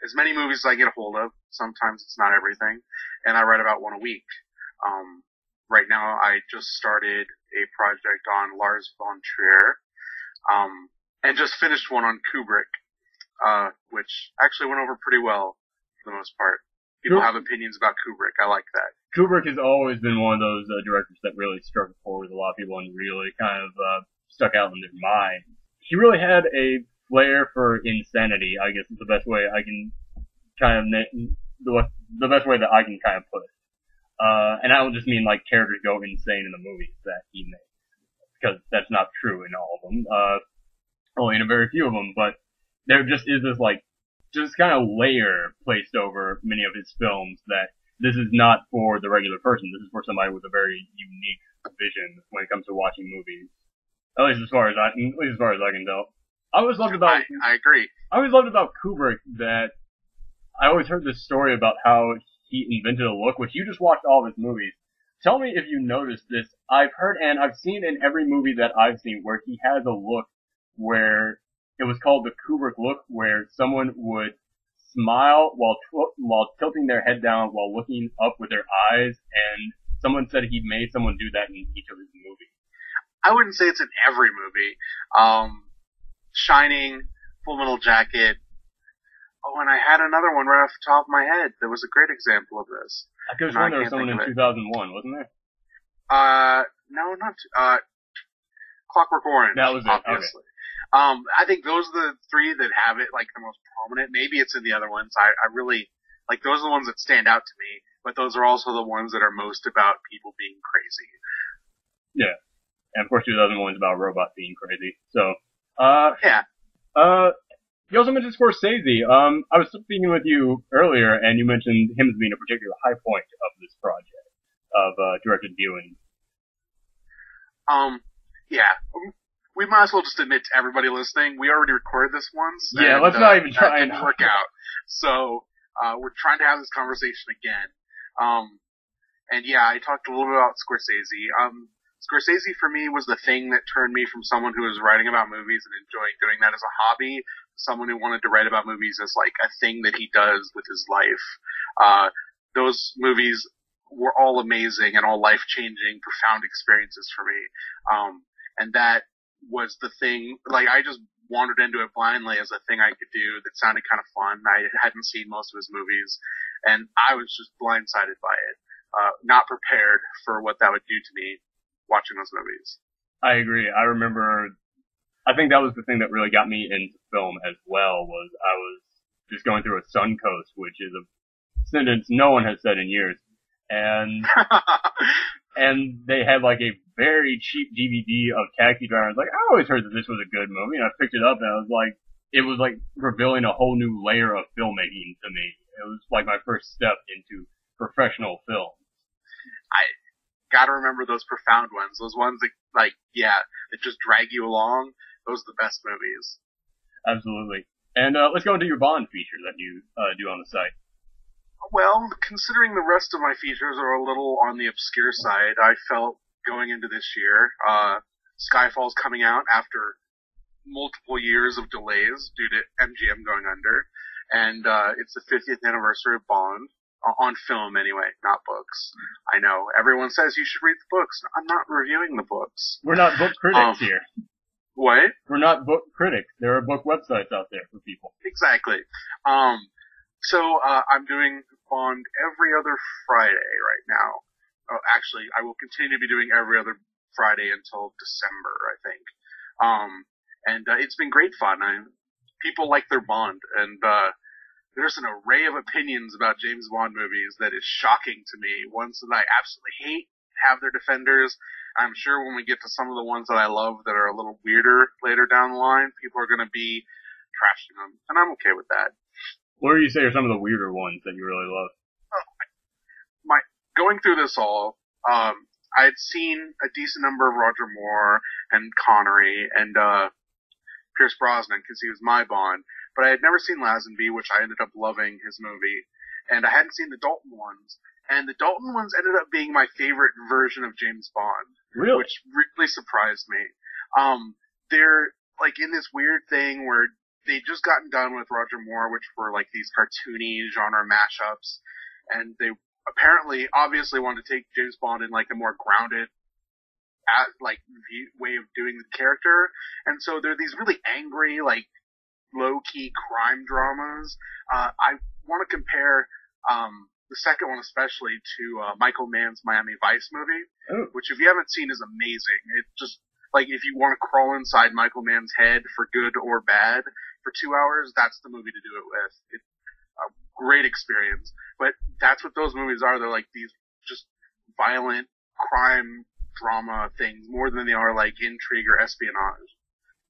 As many movies as I get a hold of. Sometimes it's not everything. And I write about one a week. Right now I just started a project on Lars von Trier. And just finished one on Kubrick. Which actually went over pretty well for the most part. People have opinions about Kubrick. I like that. Kubrick has always been one of those directors that really struck a chord with a lot of people and really kind of stuck out in their mind. He really had a flair for insanity, I guess is the best way I can kind of the best way that I can kind of put it. And I don't just mean like characters go insane in the movies that he makes, because that's not true in all of them. Only in a very few of them, but there just is this just kind of layer placed over many of his films that this is not for the regular person. This is for somebody with a very unique vision when it comes to watching movies. At least as far as I can tell. I always loved about I agree. I always loved about Kubrick that I always heard this story about how he invented a look, which you just watched all of his movies. Tell me if you noticed this. I've heard and I've seen in every movie that I've seen where he has a look where it was called the Kubrick look, where someone would smile while tilting their head down while looking up with their eyes, and someone said he made someone do that in each of his movies. I wouldn't say it's in every movie. Shining, Full Metal Jacket. Oh, and I had another one right off the top of my head that was a great example of this. I could have sworn there was someone in 2001, wasn't there? No, not. Clockwork Orange. That was it. Obviously. Okay. I think those are the three that have it like the most prominent. Maybe it's in the other ones. I really like those are the ones that stand out to me. But those are also the ones that are most about people being crazy. Yeah. And of course, the other one's about robots being crazy. So, yeah. You also mentioned Scorsese. I was speaking with you earlier, and you mentioned him as being a particular high point of this project of directed viewing. Yeah. We might as well just admit to everybody listening, we already recorded this once. Yeah, and, let's not even try and didn't work out. So, we're trying to have this conversation again. And yeah, I talked a little bit about Scorsese. Scorsese for me was the thing that turned me from someone who was writing about movies and enjoying doing that as a hobby, to someone who wanted to write about movies as like a thing that he does with his life. Those movies were all amazing and all life-changing, profound experiences for me. And that was the thing, like I just wandered into it blindly as a thing I could do that sounded kind of fun. I hadn't seen most of his movies, and I was just blindsided by it. Not prepared for what that would do to me watching those movies. I agree. I remember, I think that was the thing that really got me into film as well, was I was just going through a Suncoast, which is a sentence no one has said in years. And, and they had like a very cheap DVD of Taxi Driver. I was like, I always heard that this was a good movie, and I picked it up and I was like, it was like revealing a whole new layer of filmmaking to me. It was like my first step into professional film. I gotta remember those profound ones. Those ones that, like, yeah, that just drag you along. Those are the best movies. Absolutely. And let's go into your Bond feature that you do on the site. Well, considering the rest of my features are a little on the obscure side, I felt going into this year, Skyfall's coming out after multiple years of delays due to MGM going under, and it's the 50th anniversary of Bond. On film, anyway, not books. I know. Everyone says you should read the books. I'm not reviewing the books. We're not book critics here. What? We're not book critics. There are book websites out there for people. Exactly. So, I'm doing Bond every other Friday right now. Oh, actually, I will continue to be doing every other Friday until December, I think. And it's been great fun. People like their Bond, and there's an array of opinions about James Bond movies that is shocking to me. Ones that I absolutely hate have their defenders. I'm sure when we get to some of the ones that I love that are a little weirder later down the line, people are going to be trashing them, and I'm okay with that. What do you say are some of the weirder ones that you really love? Going through this all, I had seen a decent number of Roger Moore and Connery and Pierce Brosnan because he was my Bond. But I had never seen Lazenby, which I ended up loving his movie, and I hadn't seen the Dalton ones. And the Dalton ones ended up being my favorite version of James Bond. Really? Which really surprised me. They're like in this weird thing where they'd just gotten done with Roger Moore, which were like these cartoony genre mashups, and they obviously wanted to take James Bond in like a more grounded way of doing the character. And so they're these really angry, like, low-key crime dramas. I want to compare the second one especially to Michael Mann's Miami Vice movie, which if you haven't seen is amazing. It just, like, if you want to crawl inside Michael Mann's head for good or bad for 2 hours, that's the movie to do it with. It's a great experience. But that's what those movies are. They're like these just violent crime drama things more than they are like intrigue or espionage.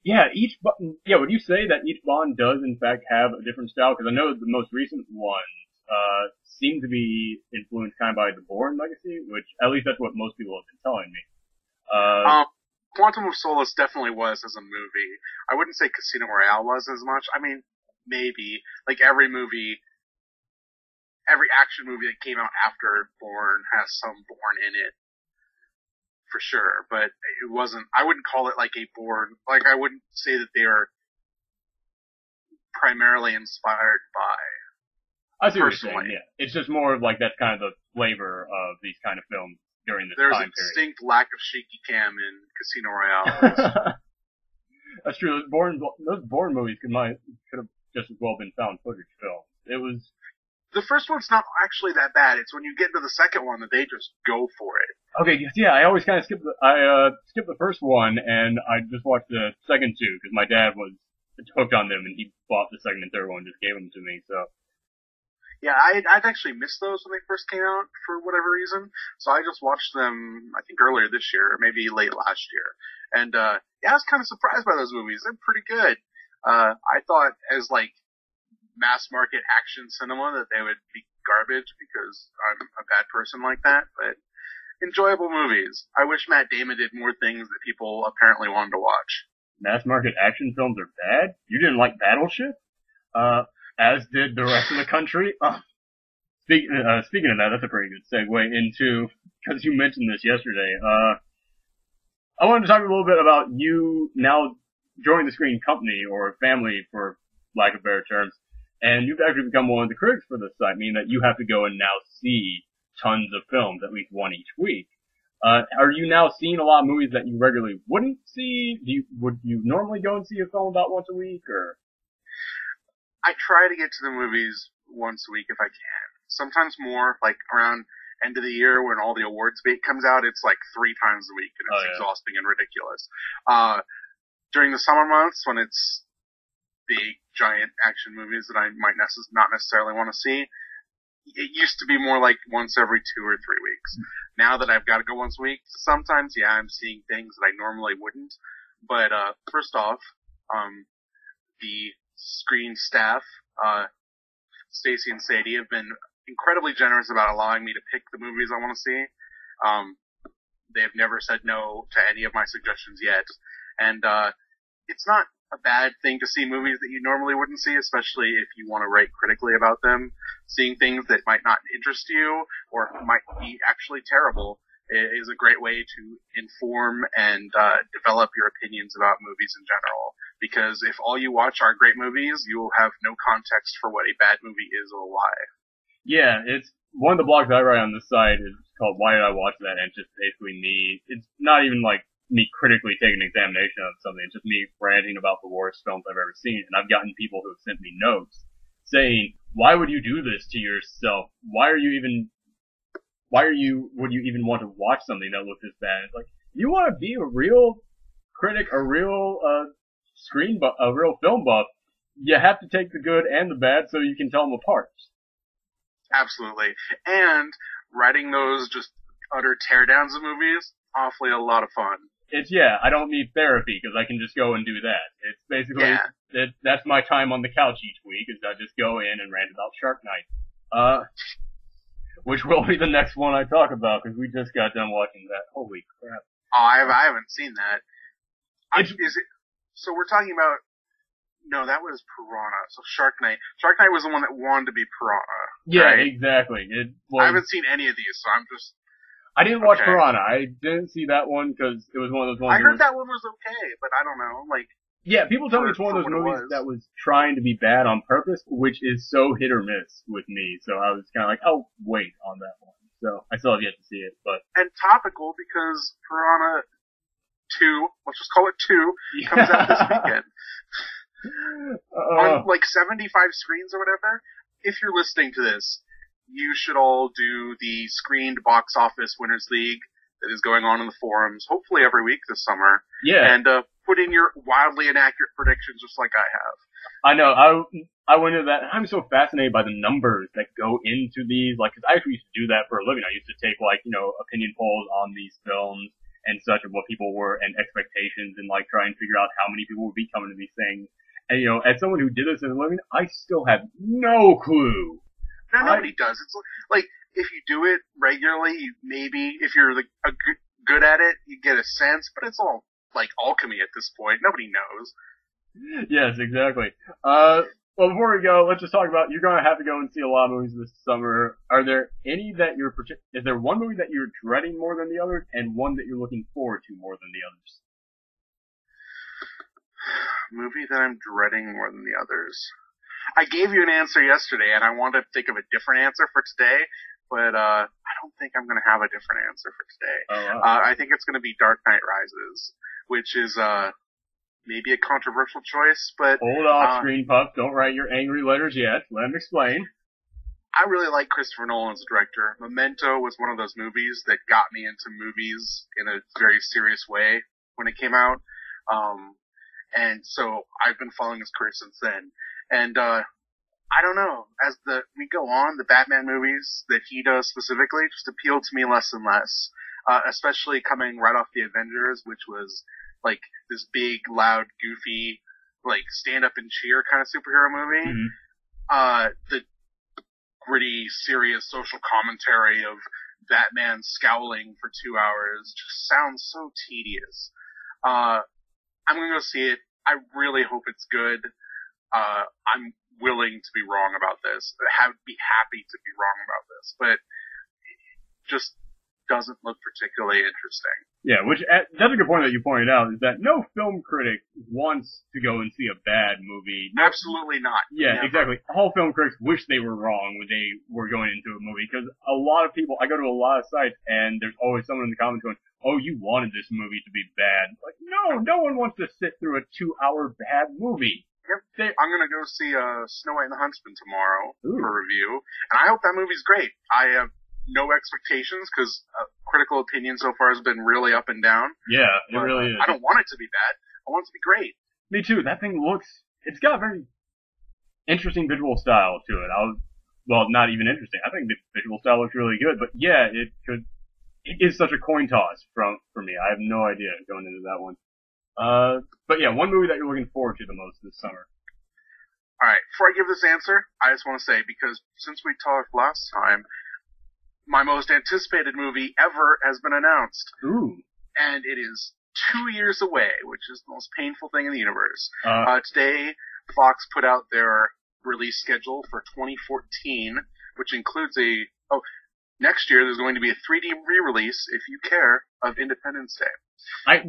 Yeah, would you say that each Bond does in fact have a different style? Because I know the most recent ones seem to be influenced kind of by the Bourne legacy, which at least that's what most people have been telling me. Quantum of Solace definitely was as a movie. I wouldn't say Casino Royale was as much. I mean, maybe. Like every action movie that came out after Bourne has some Bourne in it. For sure, but it wasn't, I wouldn't call it like a Bourne, like I wouldn't say that they are primarily inspired by. I see what you're saying, yeah. It's just more of like that's kind of the flavor of these kind of films during this time period. There's a distinct lack of shaky cam in Casino Royale. That's true. Those Bourne movies could have just as well been found footage films. It was The first one's not actually that bad. It's when you get into the second one that they just go for it. Okay, yeah, I always kind of skip the first one, and I just watched the second two, because my dad was hooked on them, and he bought the second and third one, and just gave them to me, so. Yeah, I'd actually missed those when they first came out for whatever reason, so I just watched them, I think earlier this year, or maybe late last year. And, yeah, I was kind of surprised by those movies. They're pretty good. I thought as, like, mass market action cinema that they would be garbage because I'm a bad person like that, but enjoyable movies. I wish Matt Damon did more things that people apparently wanted to watch. Mass market action films are bad? You didn't like Battleship? As did the rest of the country? Speaking of that, that's a pretty good segue into, because you mentioned this yesterday, I wanted to talk a little bit about you now joining the Screen Company, or family for lack of better terms, and you've actually become one of the critics for this site, meaning that you have to go and now see tons of films, at least one each week. Are you now seeing a lot of movies that you regularly wouldn't see? Would you normally go and see a film about once a week, or? I try to get to the movies once a week if I can. Sometimes more, like around end of the year when all the awards bait comes out, it's like 3 times a week, and it's exhausting and ridiculous. During the summer months when it's big, giant action movies that I might not necessarily want to see, it used to be more like once every 2 or 3 weeks. Now that I've got to go once a week, sometimes, yeah, I'm seeing things that I normally wouldn't. But, first off, the Screen staff, Stacy and Sadie, have been incredibly generous about allowing me to pick the movies I want to see. They've never said no to any of my suggestions yet. And, it's not a bad thing to see movies that you normally wouldn't see, especially if you want to write critically about them. Seeing things that might not interest you or might be actually terrible is a great way to inform and develop your opinions about movies in general. Because if all you watch are great movies, you will have no context for what a bad movie is or why. Yeah, it's one of the blogs I write on this site is called Why Did I Watch That? And it's just basically me. It's not even like me critically taking an examination of something. It's just me ranting about the worst films I've ever seen. And I've gotten people who have sent me notes saying, why would you do this to yourself? Would you even want to watch something that looks this bad? It's like, you want to be a real critic, a real, a real film buff, you have to take the good and the bad so you can tell them apart. Absolutely. And writing those just utter teardowns of movies, awfully a lot of fun. I don't need therapy because I can just go and do that. It's basically, that's my time on the couch each week, is I just go in and rant about Shark Night. Which will be the next one I talk about, because we just got done watching that. Holy crap. Oh, I haven't seen that. So we're talking about, no, that was Piranha. So Shark Night. Shark Night was the one that wanted to be Piranha. Yeah, right? Exactly. I haven't seen any of these, so I'm just... I didn't watch Piranha. I didn't see that one because it was one of those ones... I heard that one was okay, but I don't know, like... Yeah, people tell me it's one of those movies that was trying to be bad on purpose, which is so hit or miss with me. So I was kind of like, I'll wait on that one. So I still have yet to see it, but... And topical, because Piranha 2, let's just call it 2, comes out this weekend. On like 75 screens or whatever. If you're listening to this, you should all do the screened box office winners league that is going on in the forums, hopefully every week this summer. Yeah. And put in your wildly inaccurate predictions just like I have. I know. I went into that. I'm so fascinated by the numbers that go into these. Like, 'cause I actually used to do that for a living. I used to take, like, opinion polls on these films and such of what people were and expectations and, like, try and figure out how many people would be coming to these things. And, as someone who did this as a living, I still have no clue. No, nobody does. It's like, if you do it regularly, maybe if you're good at it, you get a sense, but it's all like alchemy at this point. Nobody knows. Yes, exactly. Well, before we go, let's just talk about, you're going to have to go and see a lot of movies this summer. Are there any that is there one movie that you're dreading more than the others, and one that you're looking forward to more than the others? Movie that I'm dreading more than the others. I gave you an answer yesterday, and I wanted to think of a different answer for today, but I don't think I'm going to have a different answer for today. Oh, wow. I think it's going to be Dark Knight Rises, which is maybe a controversial choice, but... Hold off, Screen Pup. Don't write your angry letters yet. Let him explain. I really like Christopher Nolan as a director. Memento was one of those movies that got me into movies in a very serious way when it came out. And so I've been following his career since then. And, I don't know, as we go on, the Batman movies that he does specifically just appeal to me less and less. Especially coming right off the Avengers, which was like this big, loud, goofy, like stand up and cheer kind of superhero movie. Mm-hmm. The gritty, serious social commentary of Batman scowling for 2 hours just sounds so tedious. I'm gonna go see it. I really hope it's good. I'm willing to be wrong about this. Be happy to be wrong about this, but it just doesn't look particularly interesting. Yeah, that's a good point that you pointed out, is that no film critic wants to go and see a bad movie. Absolutely not. Yeah, Never. exactly. All film critics wish they were wrong when they were going into a movie, because a lot of people, I go to a lot of sites, and there's always someone in the comments going, oh, you wanted this movie to be bad. Like, no one wants to sit through a 2-hour bad movie. Yep. I'm gonna go see Snow White and the Huntsman tomorrow for review, and I hope that movie's great. I have no expectations because critical opinion so far has been really up and down. Yeah, it really is. I don't want it to be bad. I want it to be great. Me too. That thing it's got a very interesting visual style to it. Not even interesting. I think the visual style looks really good, but yeah, it is such a coin toss for me. I have no idea going into that one. But yeah, one movie that you're looking forward to the most this summer. Alright, before I give this answer, I just want to say, because since we talked last time, my most anticipated movie ever has been announced. Ooh. And it is 2 years away, which is the most painful thing in the universe. Today, Fox put out their release schedule for 2014, which includes next year there's going to be a 3D re-release, if you care, of Independence Day. I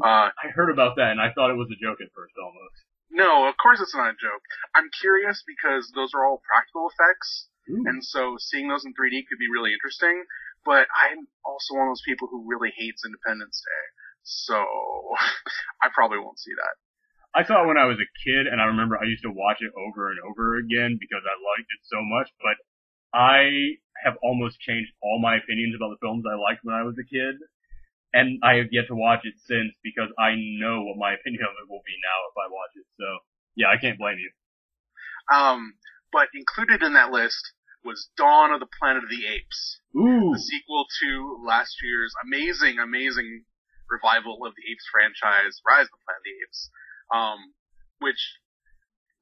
heard about that, and I thought it was a joke at first, almost. No, of course it's not a joke. I'm curious because those are all practical effects. Ooh. And so seeing those in 3D could be really interesting, but I'm also one of those people who really hates Independence Day, so I probably won't see that. I saw it when I was a kid, and I remember I used to watch it over and over again because I liked it so much, but I have almost changed all my opinions about the films I liked when I was a kid, and I have yet to watch it since because I know what my opinion of it will be now if I watch it, so yeah, I can't blame you. But included in that list was Dawn of the Planet of the Apes. Ooh. The sequel to last year's amazing revival of the Apes franchise, Rise of the Planet of the Apes. Which,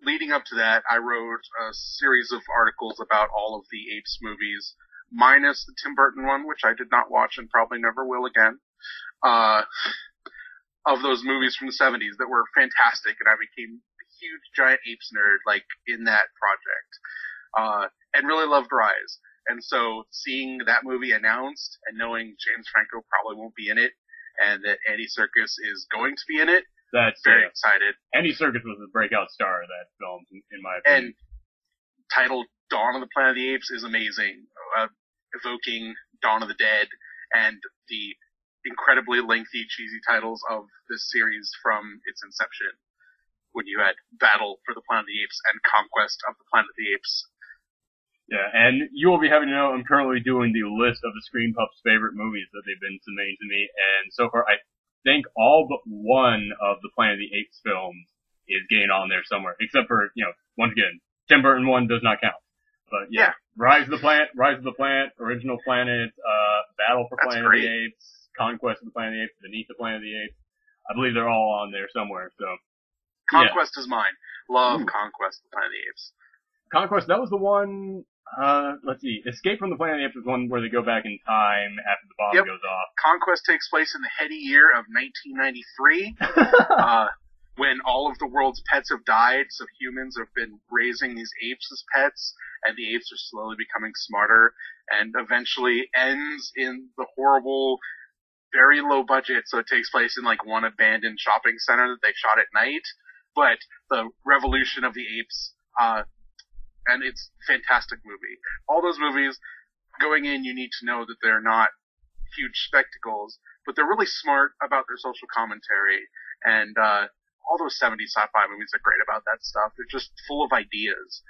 leading up to that, I wrote a series of articles about all of the Apes movies, minus the Tim Burton one, which I did not watch and probably never will again. Of those movies from the 70s that were fantastic, and I became a huge giant Apes nerd, like, in that project. And really loved Rise. And so seeing that movie announced and knowing James Franco probably won't be in it and that Andy Serkis is going to be in it, that's very excited. Andy Serkis was the breakout star of that film, in my opinion. And titled Dawn of the Planet of the Apes is amazing, evoking Dawn of the Dead and the incredibly lengthy, cheesy titles of this series from its inception, when you had Battle for the Planet of the Apes and Conquest of the Planet of the Apes. Yeah, and you will be having to know I'm currently doing the list of the Screen Pups' favorite movies that they've been submitting to me, and so far I think all but one of the Planet of the Apes films is getting on there somewhere, except for, once again, Tim Burton one does not count. But yeah. Rise of the Planet, Original Planet, Battle for Planet of the Apes, Conquest of the Planet of the Apes, Beneath the Planet of the Apes. I believe they're all on there somewhere, so. Conquest is mine. Love Conquest of the Planet of the Apes. Conquest, that was the one, let's see, Escape from the Planet of the Apes was one where they go back in time after the bomb goes off. Conquest takes place in the heady year of 1993, when all of the world's pets have died, so humans have been raising these apes as pets, and the apes are slowly becoming smarter, and eventually ends in the horrible, very low budget, so it takes place in like one abandoned shopping center that they shot at night, but the revolution of the apes, and it's a fantastic movie. All those movies, going in, you need to know that they're not huge spectacles, but they're really smart about their social commentary, and all those 70s sci-fi movies are great about that stuff. They're just full of ideas.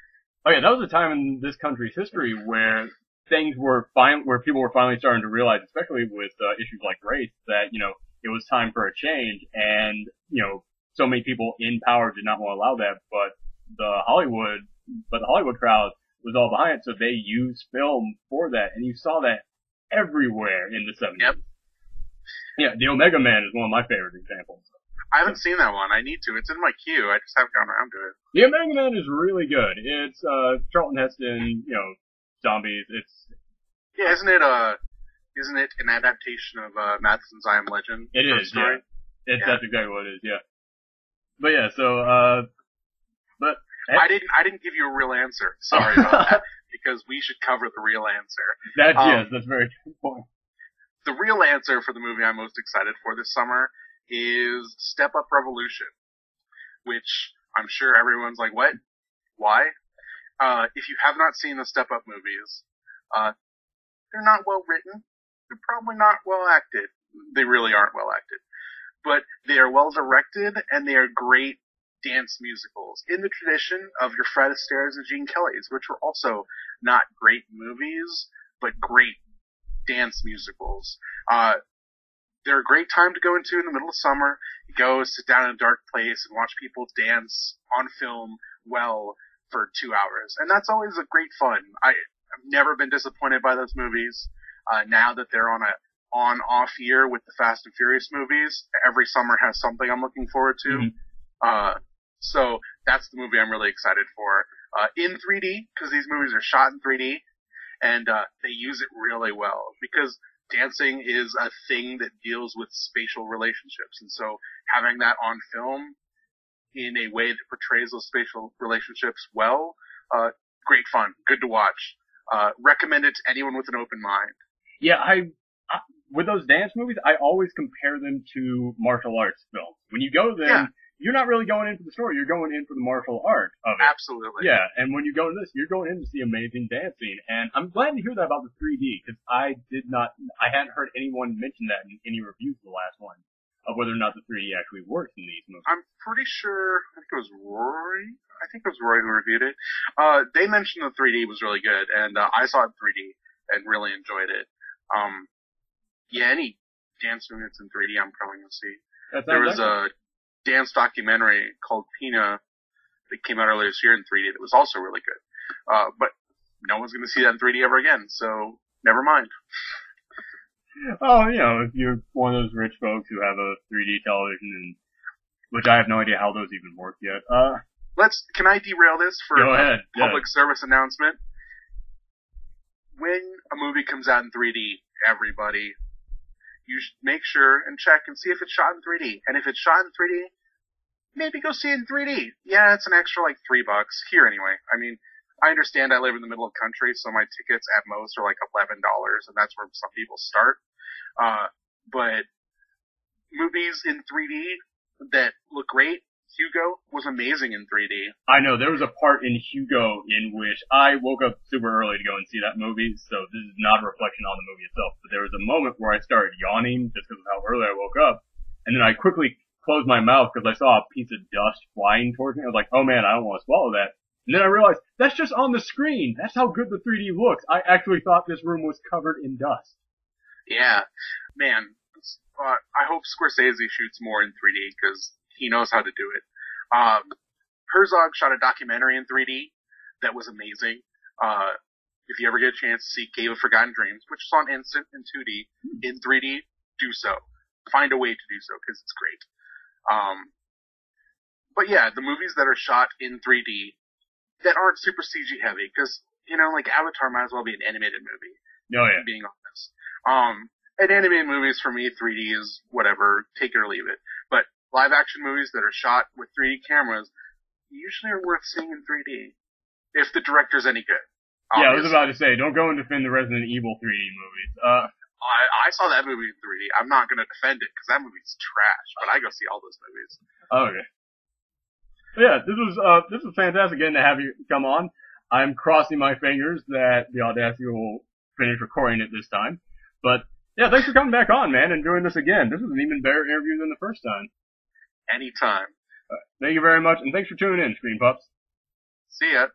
Oh yeah, that was a time in this country's history where where people were finally starting to realize, especially with issues like race, that, it was time for a change, and, so many people in power did not want to allow that, but the Hollywood crowd was all behind it, so they used film for that, and you saw that everywhere in the 70s. Yep. Yeah, the Omega Man is one of my favorite examples. I haven't seen that one. I need to. It's in my queue. I just haven't gotten around to it. The Omega Man is really good. It's Charlton Heston, zombies. Yeah, isn't it an adaptation of Matheson's I Am Legend? It is, story? Yeah. That's exactly what it is, yeah. But yeah, so I didn't give you a real answer. Sorry about that, because we should cover the real answer. That's very good point. The real answer for the movie I'm most excited for this summer is Step Up Revolution, which I'm sure everyone's like, what? Why? If you have not seen the Step Up movies, they're not well written. They're probably not well acted. They really aren't well acted. But they are well directed, and they are great dance musicals in the tradition of your Fred Astaire's and Gene Kelly's, which were also not great movies, but great dance musicals. They're a great time to go into in the middle of summer. You go sit down in a dark place and watch people dance on film well for 2 hours. And that's always a great fun. I've never been disappointed by those movies. Now that they're on a on-off year with the Fast and Furious movies, every summer has something I'm looking forward to. Mm-hmm. So that's the movie I'm really excited for. In 3D, because these movies are shot in 3D, and they use it really well, because dancing is a thing that deals with spatial relationships, and so having that on film in a way that portrays those spatial relationships well, great fun, good to watch. Recommend it to anyone with an open mind. Yeah, with those dance movies, I always compare them to martial arts films. When you go to them, you're not really going in for the story, you're going in for the martial art of it. Absolutely. Yeah, and when you go to this, you're going in to see amazing dancing, and I'm glad to hear that about the 3D, because I hadn't heard anyone mention that in any reviews of the last one, of whether or not the 3D actually works in these movies. I'm pretty sure, I think it was Rory who reviewed it. They mentioned the 3D was really good, and I saw it in 3D and really enjoyed it. Any dance movie that's in 3D, I'm probably going to see. There was a dance documentary called Pina that came out earlier this year in 3D that was also really good. But no one's going to see that in 3D ever again, so never mind. Oh, if you're one of those rich folks who have a 3D television, which I have no idea how those even work yet. Can I derail this for a public service announcement? When a movie comes out in 3D, everybody, you should make sure and check and see if it's shot in 3D. And if it's shot in 3D, maybe go see it in 3D. Yeah, it's an extra like $3 here anyway. I mean, I understand I live in the middle of the country, so my tickets at most are like $11, and that's where some people start. But movies in 3D that look great, Hugo was amazing in 3D. I know, there was a part in Hugo in which I woke up super early to go and see that movie, so this is not a reflection on the movie itself, but there was a moment where I started yawning just because of how early I woke up, and then I quickly closed my mouth because I saw a piece of dust flying towards me. I was like, oh man, I don't want to swallow that. And then I realized, that's just on the screen. That's how good the 3D looks. I actually thought this room was covered in dust. Yeah. Man, I hope Scorsese shoots more in 3D because he knows how to do it. Herzog shot a documentary in 3D that was amazing. If you ever get a chance to see Cave of Forgotten Dreams, which is on Instant in 2D, in 3D, do so. Find a way to do so because it's great. But yeah, the movies that are shot in 3D that aren't super CG heavy, because, like Avatar might as well be an animated movie. Oh yeah. Being honest. And animated movies for me, 3D is whatever, take it or leave it. But live action movies that are shot with 3D cameras usually are worth seeing in 3D. If the director's any good. Obviously. Yeah, I was about to say, don't go and defend the Resident Evil 3D movies. I saw that movie in 3D. I'm not going to defend it because that movie's trash, but I go see all those movies. Okay. Yeah, this was fantastic getting to have you come on. I'm crossing my fingers that the Audacity will finish recording it this time. But yeah, thanks for coming back on, man, and doing this again. This was an even better interview than the first time. Anytime. Thank you very much, and thanks for tuning in, Screen Pups. See ya.